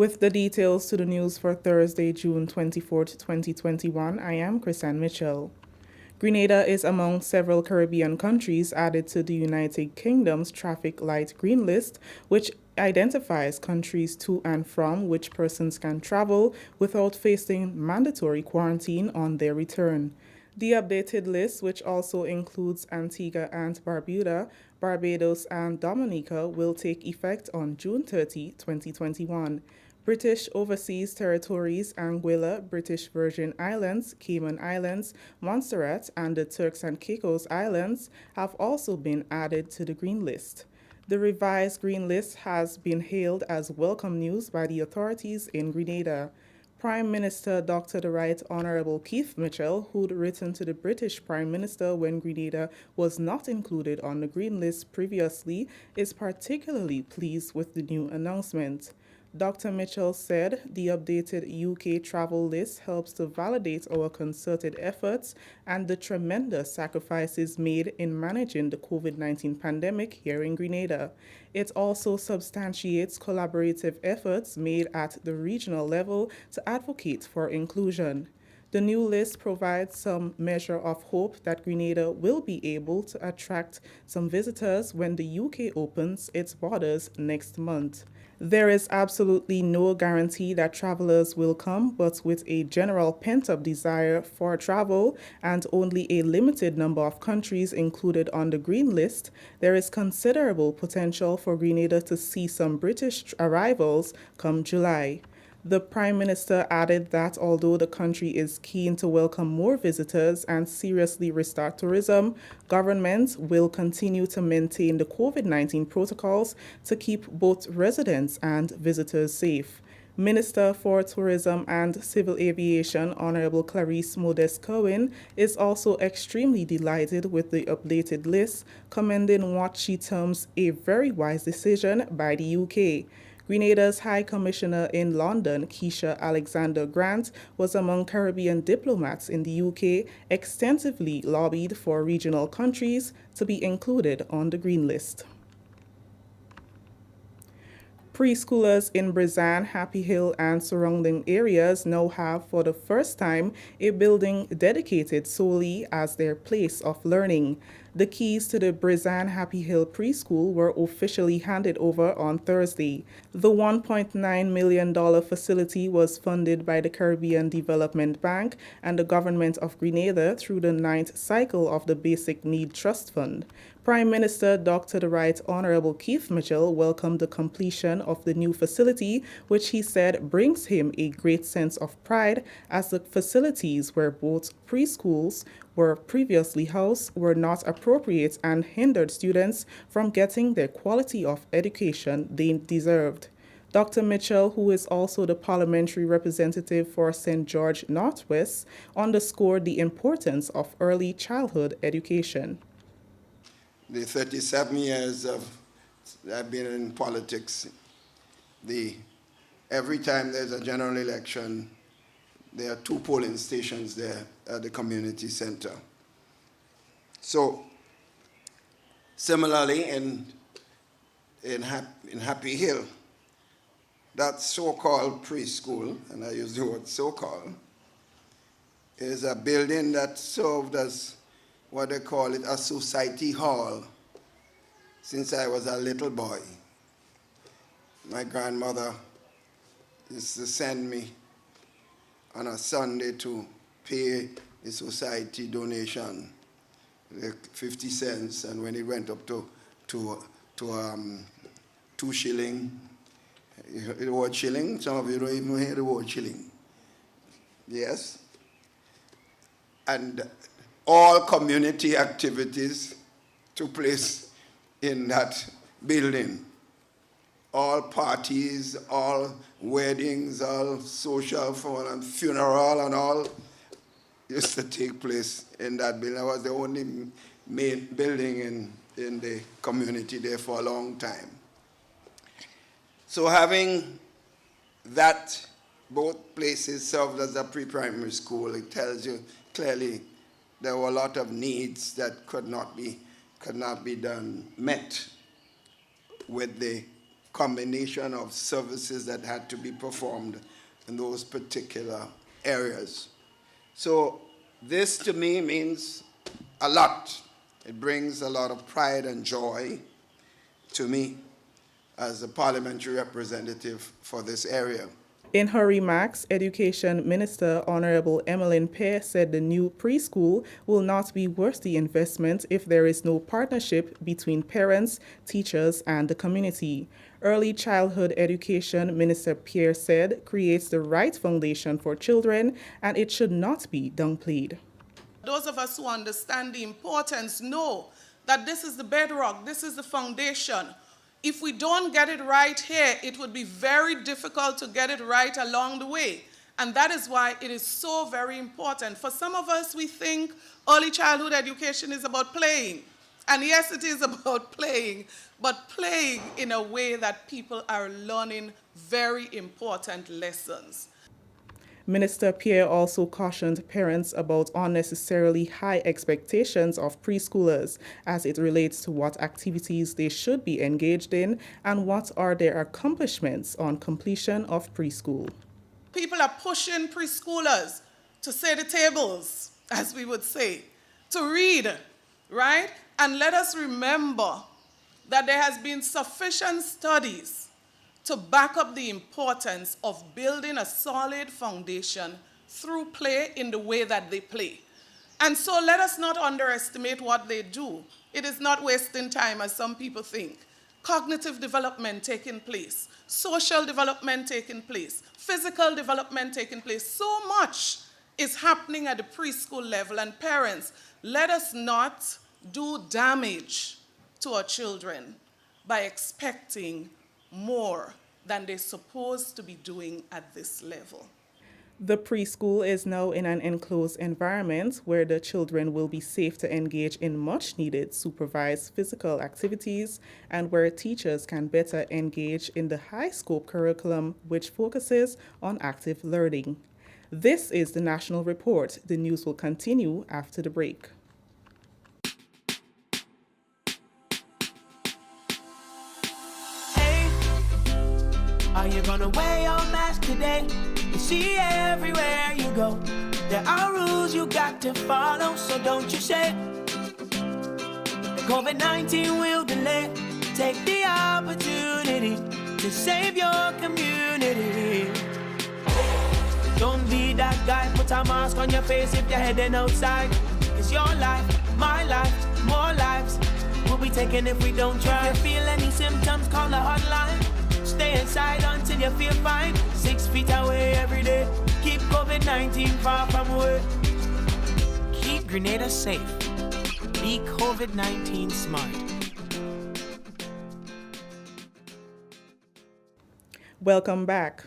With the details to the news for Thursday, June 24th, 2021, I am Chrisanne Mitchell. Grenada is among several Caribbean countries added to the United Kingdom's traffic light green list, which identifies countries to and from which persons can travel without facing mandatory quarantine on their return. The updated list, which also includes Antigua and Barbuda, Barbados and Dominica, will take effect on June 30, 2021. British Overseas Territories, Anguilla, British Virgin Islands, Cayman Islands, Montserrat, and the Turks and Caicos Islands have also been added to the green list. The revised green list has been hailed as welcome news by the authorities in Grenada. Prime Minister Dr. The Right Honourable Keith Mitchell, who'd written to the British Prime Minister when Grenada was not included on the green list previously, is particularly pleased with the new announcement. Dr. Mitchell said the updated UK travel list helps to validate our concerted efforts and the tremendous sacrifices made in managing the COVID-19 pandemic here in Grenada. It also substantiates collaborative efforts made at the regional level to advocate for inclusion. The new list provides some measure of hope that Grenada will be able to attract some visitors when the UK opens its borders next month. There is absolutely no guarantee that travelers will come, but with a general pent-up desire for travel and only a limited number of countries included on the green list, there is considerable potential for Grenada to see some British arrivals come July. The Prime Minister added that although the country is keen to welcome more visitors and seriously restart tourism, government will continue to maintain the COVID-19 protocols to keep both residents and visitors safe. Minister for Tourism and Civil Aviation, Honourable Clarice Modest-Cohen, is also extremely delighted with the updated list, commending what she terms a very wise decision by the UK. Grenada's High Commissioner in London, Keisha Alexander Grant, was among Caribbean diplomats in the UK, extensively lobbied for regional countries to be included on the green list. Preschoolers in Brizan, Happy Hill, and surrounding areas now have, for the first time, a building dedicated solely as their place of learning. The keys to the Brizan Happy Hill preschool were officially handed over on Thursday. The $1.9 million facility was funded by the Caribbean Development Bank and the Government of Grenada through the 9th cycle of the Basic Need Trust Fund. Prime Minister Dr. The Right Honourable Keith Mitchell welcomed the completion of the new facility, which he said brings him a great sense of pride, as the facilities where both preschools were previously housed were not appropriate and hindered students from getting the quality of education they deserved. Dr. Mitchell, who is also the parliamentary representative for St. George Northwest, underscored the importance of early childhood education. The 37 years I've been in politics, every time there's a general election, there are 2 polling stations there at the community center. So, similarly, in Happy Hill, that so-called preschool, and I use the word so-called, is a building that served as what they call it, a society hall, since I was a little boy. My grandmother used to send me on a Sunday to pay the society donation, like 50 cents, and when it went up to 2 shilling, the word shilling, some of you don't even hear the word shilling. Yes? And all community activities took place in that building. All parties, all weddings, all social fun and funeral and all used to take place in that building. I was the only main building in the community there for a long time. So having that, both places served as a pre-primary school, it tells you clearly there were a lot of needs that could not be met with the combination of services that had to be performed in those particular areas. So this to me means a lot. It brings a lot of pride and joy to me as a parliamentary representative for this area. In her remarks, Education Minister Honorable Emmeline Pear said the new preschool will not be worth the investment if there is no partnership between parents, teachers, and the community. Early childhood education, Minister Pear said, creates the right foundation for children, and it should not be downplayed. Those of us who understand the importance know that this is the bedrock, this is the foundation. If we don't get it right here, it would be very difficult to get it right along the way. And that is why it is so very important. For some of us, we think early childhood education is about playing. And yes, it is about playing, but playing in a way that people are learning very important lessons. Minister Pierre also cautioned parents about unnecessarily high expectations of preschoolers as it relates to what activities they should be engaged in and what are their accomplishments on completion of preschool. People are pushing preschoolers to say the tables, as we would say, to read, right? And let us remember that there has been sufficient studies to back up the importance of building a solid foundation through play in the way that they play. And so let us not underestimate what they do. It is not wasting time, as some people think. Cognitive development taking place, social development taking place, physical development taking place. So much is happening at the preschool level, and parents, let us not do damage to our children by expecting more than they're supposed to be doing at this level. The preschool is now in an enclosed environment where the children will be safe to engage in much-needed supervised physical activities and where teachers can better engage in the high-scope curriculum which focuses on active learning. This is the National Report. The news will continue after the break. Are you gonna wear your mask today? You see everywhere you go. There are rules you got to follow, so don't you say COVID-19 will delay. Take the opportunity to save your community. Don't be that guy, put a mask on your face if you're heading outside. It's your life, my life, more lives will be taken if we don't try. If you feel any symptoms, call the hotline. Stay inside until you feel fine. 6 feet away every day. Keep COVID-19 far from away. Keep Grenada safe. Be COVID-19 smart. Welcome back.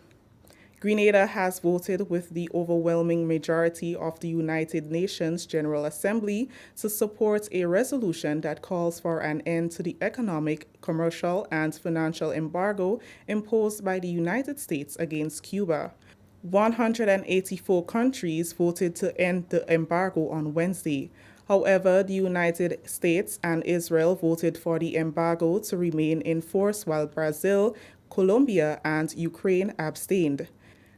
Grenada has voted with the overwhelming majority of the United Nations General Assembly to support a resolution that calls for an end to the economic, commercial, and financial embargo imposed by the United States against Cuba. 184 countries voted to end the embargo on Wednesday. However, the United States and Israel voted for the embargo to remain in force while Brazil, Colombia, and Ukraine abstained.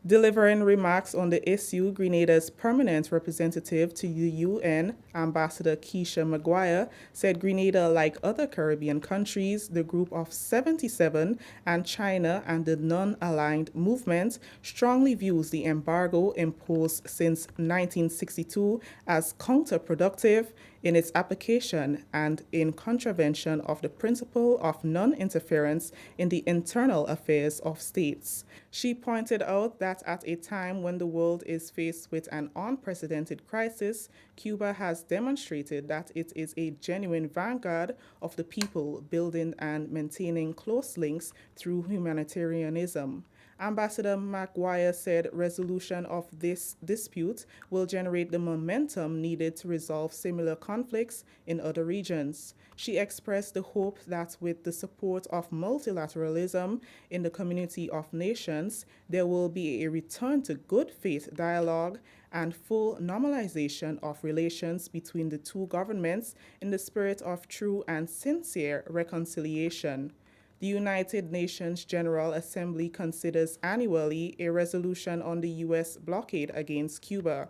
Delivering remarks on the issue, Grenada's permanent representative to the UN, Ambassador Keisha Maguire, said Grenada, like other Caribbean countries, the Group of 77, and China and the non-aligned movement, strongly views the embargo imposed since 1962 as counterproductive in its application and in contravention of the principle of non-interference in the internal affairs of states. She pointed out that at a time when the world is faced with an unprecedented crisis, Cuba has demonstrated that it is a genuine vanguard of the people, building and maintaining close links through humanitarianism. Ambassador Maguire said resolution of this dispute will generate the momentum needed to resolve similar conflicts in other regions. She expressed the hope that with the support of multilateralism in the community of nations, there will be a return to good faith dialogue and full normalization of relations between the two governments in the spirit of true and sincere reconciliation. The United Nations General Assembly considers annually a resolution on the U.S. blockade against Cuba.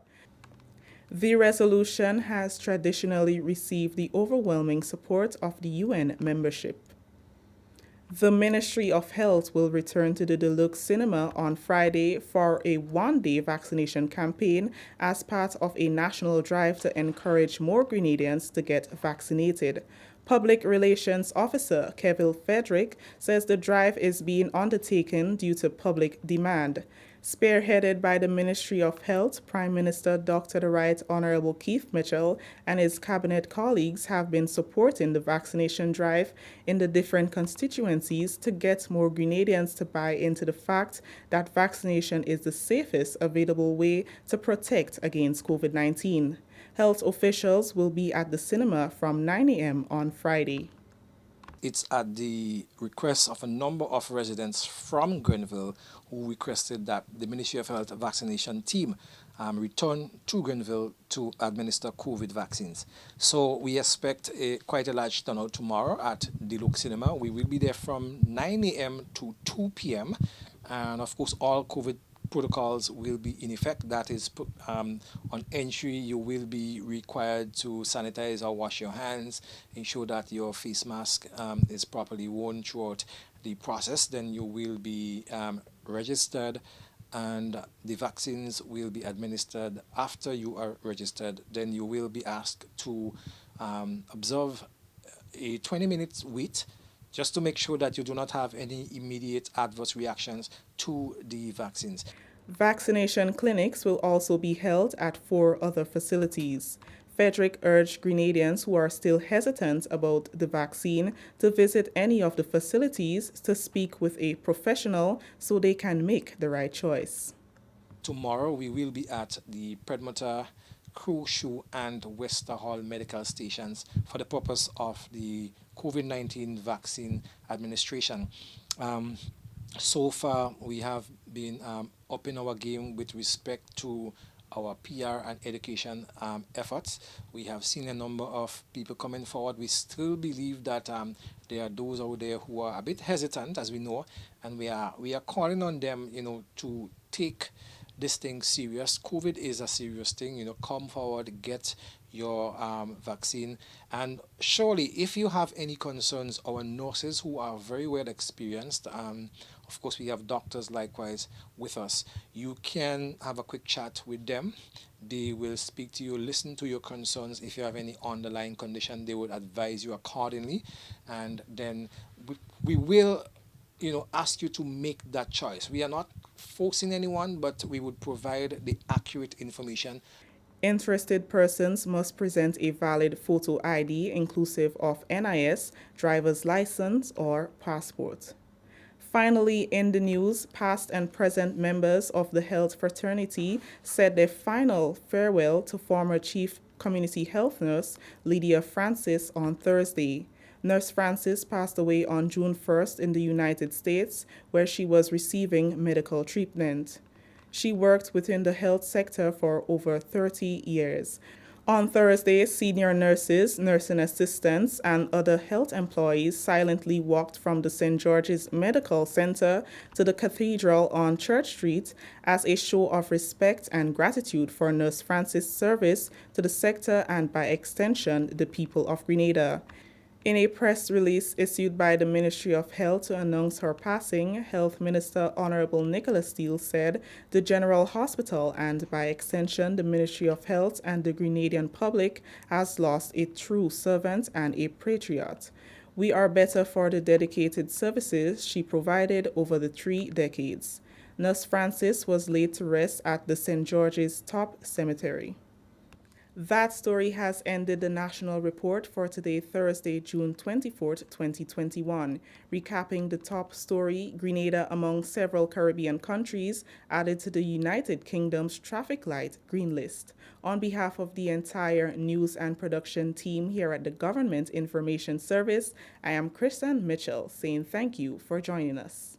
The resolution has traditionally received the overwhelming support of the UN membership. The Ministry of Health will return to the Deluxe Cinema on Friday for a one-day vaccination campaign as part of a national drive to encourage more Grenadians to get vaccinated. Public Relations Officer Kevin Frederick says the drive is being undertaken due to public demand. Spearheaded by the Ministry of Health, Prime Minister Dr. the Right Honorable Keith Mitchell and his cabinet colleagues have been supporting the vaccination drive in the different constituencies to get more Grenadians to buy into the fact that vaccination is the safest available way to protect against COVID-19. Health officials will be at the cinema from 9 a.m. on Friday. It's at the request of a number of residents from Grenville who requested that the Ministry of Health vaccination team return to Grenville to administer COVID vaccines. So we expect quite a large turnout tomorrow at Deluxe Cinema. We will be there from 9 a.m. to 2 p.m. And of course, all COVID protocols will be in effect. That is, on entry, you will be required to sanitize or wash your hands, ensure that your face mask is properly worn throughout the process. Then you will be registered, and the vaccines will be administered after you are registered. Then you will be asked to observe a 20-minute wait just to make sure that you do not have any immediate adverse reactions to the vaccines. Vaccination clinics will also be held at 4 other facilities. Frederick urged Grenadians who are still hesitant about the vaccine to visit any of the facilities to speak with a professional so they can make the right choice. Tomorrow we will be at the Predmotor, Crewshoe and Wester Hall medical stations for the purpose of the COVID-19 vaccine administration. So far, we have been up in our game with respect to our PR and education efforts. We have seen a number of people coming forward. We still believe that there are those out there who are a bit hesitant, as we know, and we are calling on them, to take this thing serious. COVID is a serious thing. Come forward, get your vaccine. And surely, if you have any concerns, our nurses who are very well experienced, of course, we have doctors likewise with us. You can have a quick chat with them. They will speak to you, listen to your concerns. If you have any underlying condition, they would advise you accordingly. And then we will, ask you to make that choice. We are not forcing anyone, but we would provide the accurate information. Interested persons must present a valid photo ID inclusive of NIS, driver's license, or passport. Finally, in the news, past and present members of the health fraternity said their final farewell to former Chief Community Health Nurse Lydia Francis on Thursday. Nurse Francis passed away on June 1st in the United States, where she was receiving medical treatment. She worked within the health sector for over 30 years. On Thursday, senior nurses, nursing assistants, and other health employees silently walked from the St. George's Medical Center to the Cathedral on Church Street as a show of respect and gratitude for Nurse Francis' service to the sector and, by extension, the people of Grenada. In a press release issued by the Ministry of Health to announce her passing, Health Minister Honorable Nicholas Steele said the General Hospital and, by extension, the Ministry of Health and the Grenadian public has lost a true servant and a patriot. We are better for the dedicated services she provided over the 3 decades. Nurse Francis was laid to rest at the St. George's Top Cemetery. That story has ended the national report for today, Thursday, June 24th, 2021. Recapping the top story, Grenada, among several Caribbean countries, added to the United Kingdom's traffic light green list. On behalf of the entire news and production team here at the Government Information Service, I am Kristen Mitchell saying thank you for joining us.